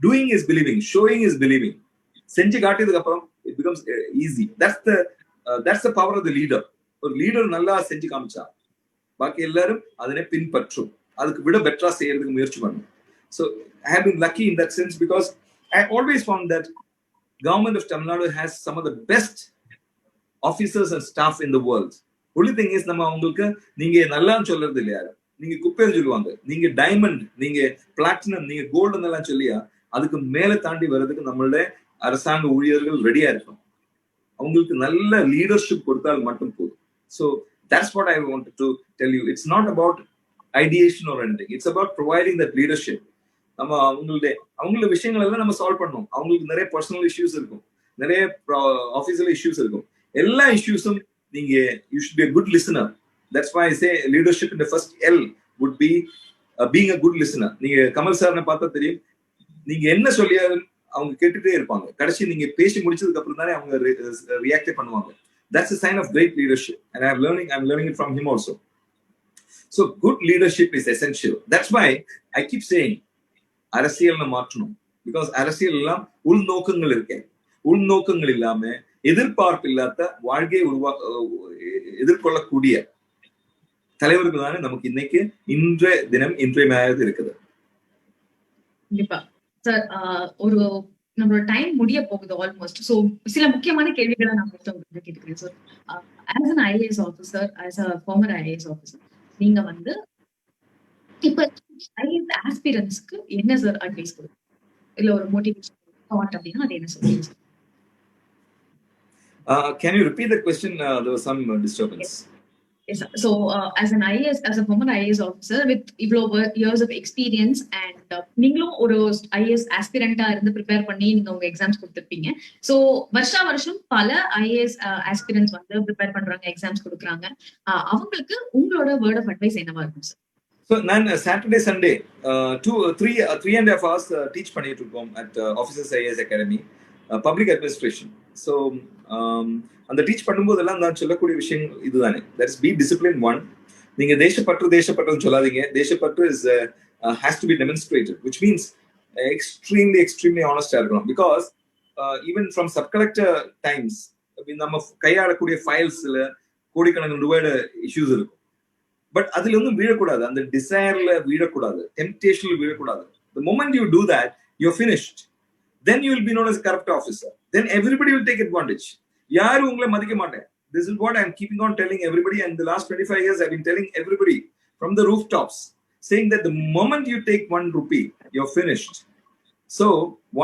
doing is believing, showing is believing. செஞ்சு காட்டியதுக்கு அப்புறம் it becomes easy. That's the power of the leader. ஒரு லீடர் நல்லா செஞ்சு காமிச்சா பாக்கி எல்லாரும் அதனை பின்பற்றும், அதுக்கு விட பெட்டரா செய்யறதுக்கு முயற்சி பண்ணும். So I have been lucky in that sense because I always found that government of Tamil Nadu has some of the best officers and staff in the world. Only thing is நம்ம உங்களுக்கு நீங்க நல்லான்னு சொல்றது இல்லையா, நீங்க குப்பைன்னு சொல்லுவாங்க, நீங்க diamond, நீங்க platinum, நீங்க கோல்டன் எல்லாம் சொல்லியா அதுக்கு மேல தாண்டி வர்றதுக்கு நம்மளுடைய அரசாங்க ஊழியர்கள் ரெடியா இருக்கும். அவங்களுக்கு நல்ல லீடர்ஷிப் கொடுத்தால் மட்டும் போதும். So that's what I wanted to tell you. It's not about ideation or anything. It's about providing that leadership. நம்ம அவங்களோட விஷயங்கள் எல்லாம் நம்ம சால்வ் பண்ணணும். அவங்களுக்கு நிறைய பர்சனல் இஷ்யூஸ் இருக்கும், நிறைய ஆஃபீஸியல் இஷ்யூஸ் இருக்கும். எல்லா இஷ்யூஸும் நீங்க you should be a good listener. That's why I say leadership in the first L would be being a good listener. நீங்க கமல் சார்னை பார்த்தா தெரியும், நீங்க என்ன சொல்லியாலும் அவங்க கேட்டுட்டே இருப்பாங்க. கடைசி நீங்க பேசி முடிச்சதுக்கு அப்புறம் தானே அவங்க ரியாக்ட் பண்ணுவாங்க. That's a sign of great leadership, and I'm learning it from him also. So good leadership is essential. That's why I keep saying அரசியல்னு மாற்றணும். பிகாஸ் அரசியல் எல்லாம் உள்நோக்கங்கள் இருக்கு. உள்நோக்கங்கள் இல்லாம எதிர்பார்ப்பு இல்லாத வாழ்க்கையை எதிர்கொள்ளக்கூடிய தலைவர்கள் தானே நமக்கு இன்னைக்கு இன்றைய தினம் இன்றையமையாக இருக்குது. கண்டிப்பா சார், ஒரு நம்மளோட டைம் முடிய போகுது ஆல்மோஸ்ட். சோ சில முக்கியமான கேள்விகளை நான் உங்களுக்கு கேட்கிறேன் sir. As an IAS officer, as a former IAS officer, நீங்க வந்து இப்ப IAS ஆஸ்பிரன்ட்ஸ்க்கு என்ன சார் அட்வைஸ் கொடுங்க? இல்ல ஒரு மோட்டிவேஷன் தாட் அப்படின்னா அது என்ன சொல்றீங்க? Can you repeat the question? There was some disturbance. Yes, sir. So as an IAS, as a former IAS officer with years of experience, and நீங்களும் ஒரு IAS aspirant-ஆ இருந்து ப்ரிப்பேர் பண்ணி நீங்க உங்க எக்ஸாம்ஸ் கொடுத்துருப்பீங்க. ஸோ வருஷம் பல IAS aspirants வந்து prepare பண்றாங்க, எக்ஸாம்ஸ் கொடுக்குறாங்க. அவங்களுக்கு உங்களோட வேர்ட் ஆஃப் அட்வைஸ் என்னவா இருக்கும் சார்? ஸோ நான் சாட்டர்டே சண்டே 3.5 hours டீச் பண்ணிட்டு இருக்கோம் at officers IAS academy, public administration. So அந்த டீச் பண்ணும்போதெல்லாம் நான் சொல்லக்கூடிய விஷயம் இதுதானே, தட்ஸ் பி டிசிப்ளின். ஒன், நீங்க தேசப்பற்றுன்னு சொல்லாதீங்க. தேசப்பற்று is has to be demonstrated, which means extremely honest-ஆ இருக்கணும். Because even from sub collector times நம்ம கையாளக்கூடிய ஃபைல்ஸ்ல கோடிக்கணக்கான ரூபாயோட இஷ்யூஸ் இருக்கும். பட் அதுல ஒன்றும் வீழக்கூடாது, அந்த டிசைர்ல வீழக்கூடாது, டெம்ப்டேஷன்ல வீழக்கூடாது. The moment you do that, you're finished. Then you will be known as a corrupt officer. Then everybody will take advantage. யாரும் உங்களை மதிக்க மாட்டேன். This is what I'm keeping on telling everybody, and the last 25 years I've been telling everybody from the rooftops, saying that the moment you take 1 rupee, you're finished. So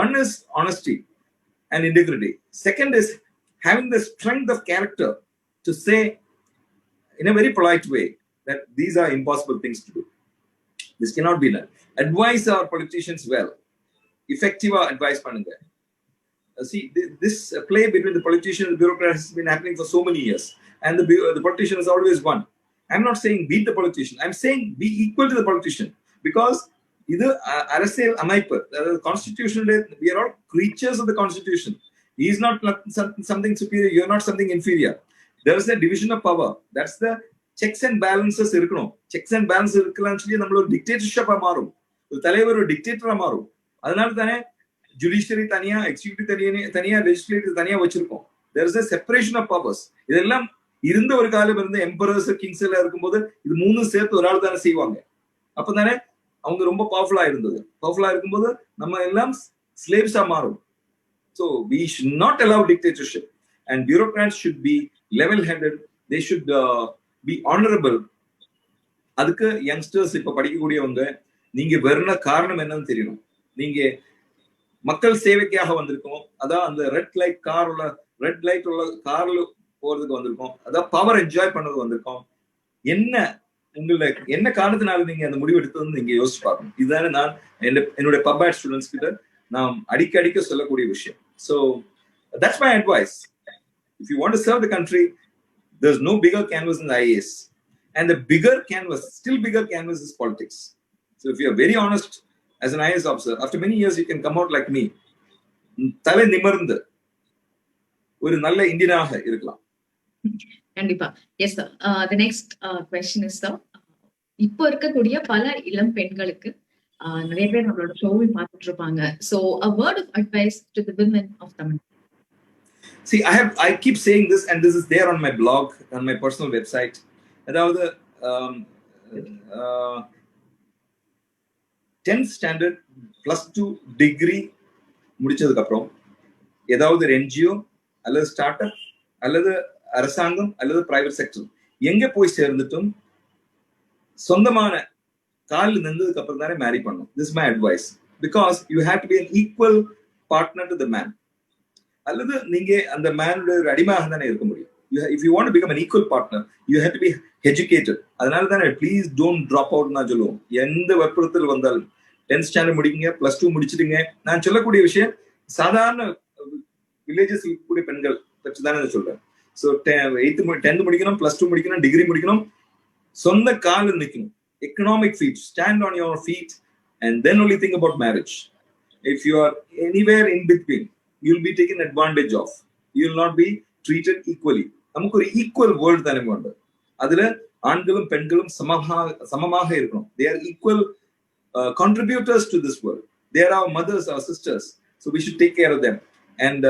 one is honesty and integrity. Second is having the strength of character to say in a very polite way that these are impossible things to do. This cannot be done. Advise our politicians well. Effective advice பண்ணுங்க. See, this play between the politician and the bureaucrat has been happening for so many years, and the politician has always won. I'm not saying beat the politician. I'm saying be equal to the politician, because இது அரசியல் அமைப்பு, constitution, we are all creatures of the constitution. He is not something superior, you are not something inferior. There is a division of power. That's the checks and balances இருக்கணும். checks and balances இருக்கலாம்னு சொல்லி நம்மள ஒரு டிக்டேட்டர்ஷிப்பா மாறும், ஒரு தலைவர் ஒரு டிக்டேட்டரா மாறும். அதனால தானே ஜுடிஷியரி தனியா, எக்ஸிக்யூட்டிவ் தனியா, லெஜிஸ்லேட்டிவ் தனியா வச்சிருக்கோம். there is a separation of powers. இதெல்லாம் இருந்த ஒரு காலம் இருந்த எம்பரர்ஸ் கிங்ஸ் எல்லாம் இருக்கும்போது இது மூணும் சேர்த்து ஒரு ஆள் தானே செய்வாங்க. அப்பதானே அவங்க ரொம்ப பவர்ஃபுல்லா இருந்தது. பவர்ஃபுல்லா இருக்கும்போது நம்ம எல்லாம் ஸ்லேவ்ஸா மாறும். So we should not allow dictatorship, and bureaucrats should be level-headed. They should be honorable. அதுக்கு யங்ஸ்டர்ஸ் இப்ப படிக்கக்கூடியவங்க, நீங்க வெறும் காரணம் என்னன்னு தெரியணும். நீங்க மக்கள் சேவைக்காக வந்திருக்கோம், அதான் அந்த ரெட் லைட் உள்ள கார்ல போறதுக்கு வந்திருக்கோம், அதான் பவர் என்ஜாய் பண்ணது வந்திருக்கோம். என்ன காரணத்தினால நீங்க அந்த முடிவு எடுத்ததுன்னு நீங்க யோசிச்சு பார்க்கணும். இதுதானே நான் என்னுடைய பப்ஆட் ஸ்டூடெண்ட்ஸ் கிட்ட நாம் அடிக்கடிக்க சொல்லக்கூடிய விஷயம். So that's my advice. If you want to serve the country, there's no bigger canvas than the IAS, and the still bigger canvas is politics. So if you are very honest as an IAS officer, after many years you can come out like me, தலை நிமிர்ந்து ஒரு நல்ல இந்தியனாக இருக்கலாம். கண்டிப்பா. Yes sir. the next question is sir, இப்போ இருக்கக்கூடிய பல இளம் பெண்களுக்கு நிறைய பேர் நம்மளோட ஷோவை பார்த்துட்டு இருப்பாங்க. So a word of advice to the women of Tamil. See, I keep saying this, and this is there on my blog, on my personal website. அதாவது 10th standard +2 டிகிரி முடிச்சதுக்கு அப்புறம் ஏதாவது ஒரு NGO அல்லது ஸ்டார்ட் அப் அல்லது அரசாங்கம் அல்லது private sector எங்க போய் சேர்ந்துட்டும் சொந்தமான காலில் நின்றதுக்கு அப்புறம் தானே மேரி பண்ணணும். This my advice. Because you have to be an equal partner to the man. அல்லது நீங்க அந்த மேனோட ஒரு அடிமையாக தானே இருக்க முடியும். If you want to become an equal partner, you have to be educated. அதனால தானே ப்ளீஸ் டோன்ட் ட்ராப் அவுட் நான் சொல்லுவோம். எந்த வற்புறுத்தல் வந்தாலும் 10th ஸ்டாண்டர்ட் முடிங்க, +2 முடிச்சிடுங்க. நான் சொல்லக்கூடிய விஷயம் சாதாரண வில்லேஜஸ் இருக்கக்கூடிய பெண்கள் பற்றி தானே சொல்றேன். ஸோ 10th முடிக்கணும், +2 முடிக்கணும், டிகிரி முடிக்கணும், சொந்த காலில் நிற்கணும். Economic feet, stand on your feet, and then only think about marriage. If you are anywhere in between, you will be taken advantage of. You will not be treated equally. நமக்கு ஒரு equal world தானே வேண்டும். அதுல ஆண்களும் பெண்களும் சமமாக இருக்கணும். They are equal contributors to this world. They are our mothers, our sisters. So we should take care of them. And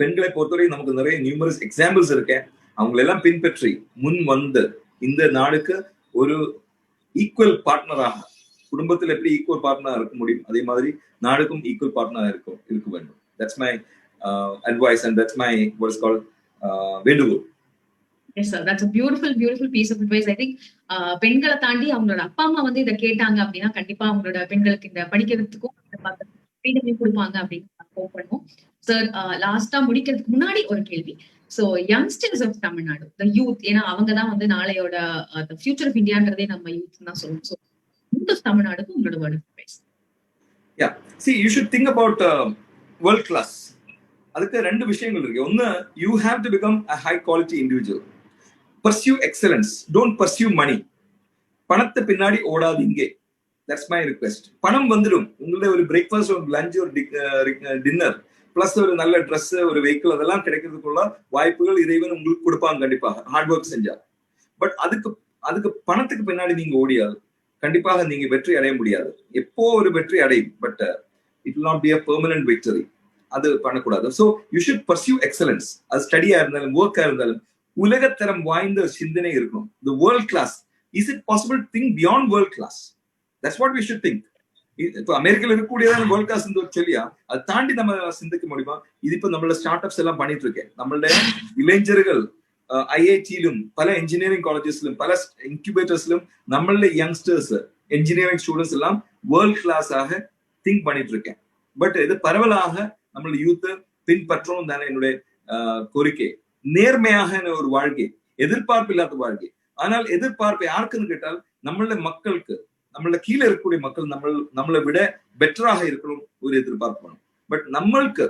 பெண்களை பொறுத்தவரை நமக்கு நிறைய நியூமரஸ் எக்ஸாம்பிள்ஸ் இருக்கு. அவங்களெல்லாம் பின்பற்றி முன் வந்து இந்த நாடுக்கு ஒரு ஈக்குவல் பார்ட்னராக, குடும்பத்தில் எப்படி ஈக்குவல் பார்ட்னரா இருக்க முடியும், அதே மாதிரி நாடுக்கும் ஈக்குவல் பார்ட்னரா இருக்க வேண்டும். That's my advice, and that's my what is called வேண்டுகோள். Yes sir, that's a beautiful piece of advice. I think பெண்களை தாண்டி அவங்களோட அப்பா அம்மா வந்து இதை கேட்டாங்க அப்படின்னா கண்டிப்பா அவங்களோட பெண்களுக்கு இந்த படிக்கிறதுக்கும் ஃப்ரீடமே கொடுப்பாங்க அப்படின்னு ஹோப் பண்ணுவோம். சார், லாஸ்டா முடிக்கிறதுக்கு முன்னாடி ஒரு கேள்வி. So youngsters of Tamil Nadu, the youth, ஏன்னா அவங்க தான் வந்து நாளையோட the future of Indiaன்றதே நம்ம youth தான் சொல்லுவோம். So youth of Tamil Nadu உங்களோட word of advice. Yeah, see, you should think about world class. அதுக்கு ரெண்டு விஷயங்கள் இருக்கு. ஒன்னு, you have to become a high quality individual. Pursue excellence, don't pursue money. பணத்தை பின்னாடி ஓடாதீங்க. That's my request. பணம் வந்துடும். உங்களுடைய ஒரு பிரேக்ஃபாஸ்ட், ஒரு லஞ்ச், ஒரு டின்னர், பிளஸ் ஒரு நல்ல ட்ரெஸ், ஒரு வெஹிக்கிள், அதெல்லாம் கிடைக்கிறதுக்குள்ள வாய்ப்புகள் இறைவன் உங்களுக்கு கொடுப்பாங்க கண்டிப்பாக, ஹார்ட் ஒர்க் செஞ்சா. பட் அதுக்கு பணத்துக்கு பின்னாடி நீங்க ஓடியாது, கண்டிப்பாக நீங்க வெற்றி அடைய முடியாது. எப்போ ஒரு வெற்றி அடையும், but it will not be a permanent victory. அது பண்ணக்கூடாது. So you should pursue excellence. அது ஸ்டடியா இருந்தாலும் ஒர்க்கா இருந்தாலும் உலகத்தரம் வாய்ந்த சிந்தனை இருக்கணும். The world class. Is it possible to think beyond world class? That's what we should think. இப்போ அமெரிக்கால இருக்கக்கூடியதான வேர்ல்ட் கிளாஸ் சொல்லியா அதை தாண்டி நம்ம சிந்திக்க முடியுமா? இது இப்ப நம்மளோட ஸ்டார்ட் அப்ஸ் எல்லாம் பண்ணிட்டு இருக்கேன். நம்மளுடைய இளைஞர்கள் ஐஐடியிலும் பல இன்ஜினியரிங் காலேஜஸ்லும் பல இன்குபேட்டர்ஸ்லும் நம்மளுடைய யங்ஸ்டர்ஸ் இன்ஜினியரிங் ஸ்டூடெண்ட்ஸ் எல்லாம் வேர்ல்ட் கிளாஸ் ஆக திங்க் பண்ணிட்டு இருக்கேன். பட் இது பரவலாக நம்மளுடைய யூத் பின்பற்றணும் தானே என்னுடைய கோரிக்கை. நேர்மையாக ஒரு வாழ்க்கை, எதிர்பார்ப்பு இல்லாத வாழ்க்கை. ஆனால் எதிர்பார்ப்பு யாருக்குன்னு கேட்டால் நம்மள மக்களுக்கு, நம்மள கீழே இருக்கக்கூடிய மக்கள் நம்மளை விட பெட்டராக இருக்கணும் ஒரு எதிர்பார்ப்பு வேணும். பட் நம்மளுக்கு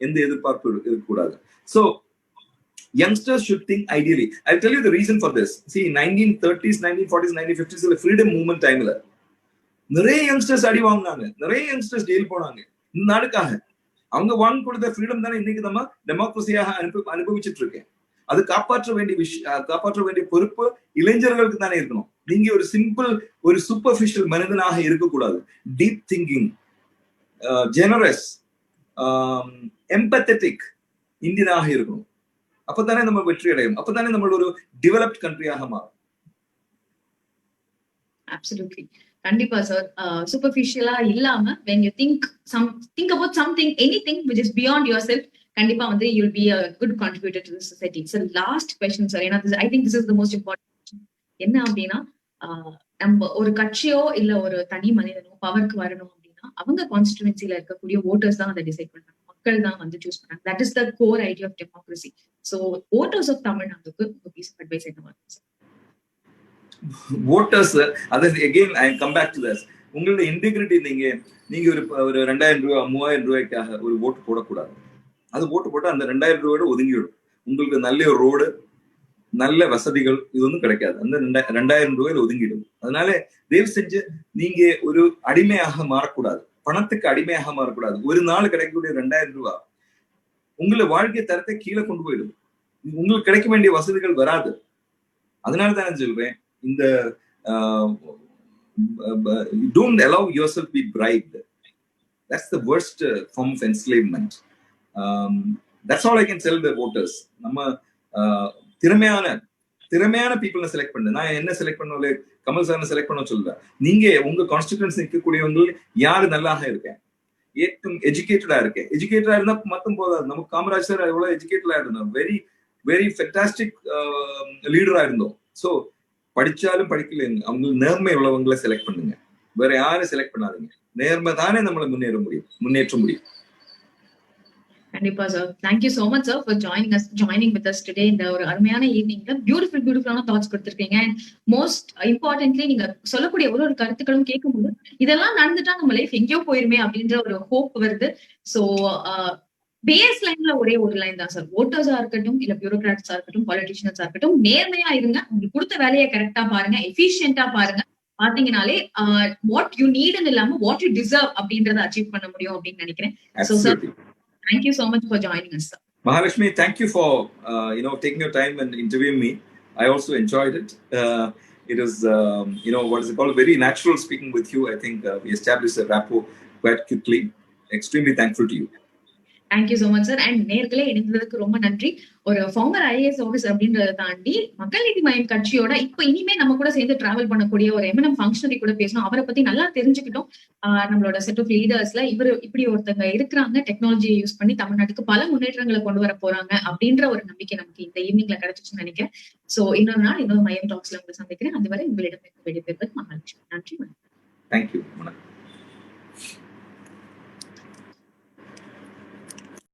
எந்த எதிர்பார்ப்பு இருக்கக்கூடாது. So youngsters should think ideally. I'll tell you the reason for this. See, 1930s, 1940s, 1950s freedom movement timeல நிறைய யங்ஸ்டர்ஸ் அடி வாங்கினாங்க, நிறைய யங்ஸ்டர்ஸ் ஜெயில் போனாங்க இந்த நாடுக்காக. அவங்க வாங்கி கொடுத்த ஃப்ரீடம் தானே இன்னைக்கு நம்ம டெமோக்ரஸியாக அனுபவிச்சுட்டு இருக்கேன். அது காப்பாற்ற வேண்டிய பொறுப்பு இளைஞர்களுக்கு தானே இருக்கணும். நீங்க ஒரு சிம்பிள் ஒரு சூப்பர்ஃபிஷியல் மனிதனாக இருக்கக்கூடாது. டீப் திங்கிங், ஜெனரஸ், எம்பத்தட்டிக் இந்தியனாக இருக்கணும். அப்பதானே நம்ம வெற்றி அடையும். அப்பதானே நம்ம ஒரு டெவலப்ட் கண்ட்ரியாக மாறும். Absolutely. கண்டிப்பா சார். சூப்பர்ஃபிஷியலா இல்லாம when you think about something, anything which is beyond yourself, கண்டிப்பா வந்து you'll be a good contributor to the society. So last question sir, ஏன்னா I think this is the most important question. என்ன அப்படின்னா, நம்ம ஒரு கட்சியோ இல்ல ஒரு தனி மனிதனோ பவருக்கு வரணும் அப்படின்னா அவங்க கான்ஸ்டிட்யூன்சில இருக்கக்கூடிய ஓட்டர்ஸ் தான் அதை டிசைட் பண்றாங்க, மக்கள் தான் வந்து சூஸ் பண்றாங்க. That is the core idea of democracy. So voters of தமிழ்நாட்டுக்கு உங்க பீஸ் ஆஃப் அட்வைஸ் என்ன வரும் sir? voters, again I come back to this. உங்களோட இன்டெகிரிட்டி, நீங்க ஒரு 2000 ரூபாய் 3000 ரூபாய்க்காக ஒரு ஓட்டு போடக்கூடாது. அது ஓட்டு போட்டா அந்த 2000 ரூபாயோட ஒதுங்கிடும். உங்களுக்கு நல்ல ஒரு ரோடு, நல்ல வசதிகள் இது ஒன்றும் கிடைக்காது. அந்த 2000 ரூபாயில ஒதுங்கிடும். அதனால தயவு செஞ்சு நீங்க ஒரு அடிமையாக மாறக்கூடாது, பணத்துக்கு அடிமையாக மாறக்கூடாது. ஒரு நாள் கிடைக்கக்கூடிய 2000 ரூபாய் உங்களை வாழ்க்கை தரத்தை கீழே கொண்டு போயிடும். உங்களுக்கு கிடைக்க வேண்டிய வசதிகள் வராது. அதனால தான் சொல்றேன், இந்த don't allow yourself to be bribed. That's the worst form of enslavement. That's all I can tell the voters. நம்ம திறமையான பீப்புளை செலக்ட் பண்ணு. நான் என்ன செலக்ட் பண்ணல, கமல் சார் செலக்ட் பண்ண சொல்றேன். நீங்க உங்க கான்ஸ்டிட்யூன்சி இருக்கக்கூடியவங்க யாரு நல்லாக இருக்கேன், எஜுகேட்டடா இருக்கேன். எஜுகேட்டடா இருந்தா மட்டும் போதாது. நமக்கு காமராஜ் சார் எவ்வளவு எஜுகேட்டடா இருந்தோம், வெரி வெரி ஃபென்டாஸ்டிக் லீடரா இருந்தோம். ஸோ படிச்சாலும் படிக்கல, அவங்க நேர்மை உள்ளவங்களை செலக்ட் பண்ணுங்க, வேற யாரும் செலக்ட் பண்ணாதீங்க. நேர்மை தானே நம்மளை முன்னேற்ற முடியும். கண்டிப்பா sir. Thank you so much sir for joining with us today. இந்த ஒரு அருமையான ஈவினிங்ல பியூட்டிஃபுல்லான தாட்ஸ் கொடுத்திருக்கீங்க. அண்ட் மோஸ்ட் இம்பார்ட்டன்ட்லி நீங்க சொல்லக்கூடிய ஒரு கருத்துக்களும் கேட்கும்போது இதெல்லாம் நடந்துட்டா நம்ம லைஃப் எங்கேயோ போயிருமே அப்படின்ற ஒரு ஹோப் வருது. ஸோ பேஸ் லைன்ல ஒரே ஒரு லைன் தான் சார். ஓட்டர்ஸா இருக்கட்டும், இல்ல பியூரோகிராட்ஸா இருக்கட்டும், பாலிட்டிஷியன்ஸா இருக்கட்டும், நேர்மையா இருங்க. உங்களுக்கு கொடுத்த வேலையை கரெக்டா பாருங்க, எஃபிஷியன்டா பாருங்க. பாத்தீங்கன்னாலே வாட் யூ நீட்னு இல்லாம வாட் யூ டிசர்வ் அப்படின்றத அச்சீவ் பண்ண முடியும் அப்படின்னு நினைக்கிறேன். So sir, thank you so much for joining us, sir. Mahalakshmi, thank you for taking your time and interviewing me. I also enjoyed it. It is what is it called, very natural speaking with you. I think we established a rapport quite quickly. Extremely thankful to you. Thank you so much sir. And நேர்களே இணைந்ததுக்கு ரொம்ப நன்றி. ஒரு farmer IAS officer அப்படின்றத தாண்டி மக்கள் நீதி மய்யம் கட்சியோட இப்ப இனிமே நம்ம கூட சேர்ந்து டிராவல் பண்ணக்கூடிய ஒரு எம்என்எம் ஃபங்க்ஷனரி கூட பேசணும். அவரை பத்தி நல்லா தெரிஞ்சுக்கிட்டோம். நம்மளோட செட் ஆஃப் லீடர்ஸ்ல இவர் இப்படி ஒருத்தங்க இருக்கிறாங்க, டெக்னாலஜியை யூஸ் பண்ணி தமிழ்நாட்டுக்கு பல முன்னேற்றங்களை கொண்டு வர போறாங்க அப்படின்ற ஒரு நம்பிக்கை நமக்கு இந்த ஈவினிங்ல கிடைச்சிச்சுன்னு நினைக்கிறேன். சோ இன்னொரு நாள் இன்னொரு மயம் டாக்ஸ்ல உங்களை சந்திக்கிறேன். அதுவரை உங்களிடம் விடைபெறுவது மகாலட்சுமி. நன்றி. தேங்க்யூ.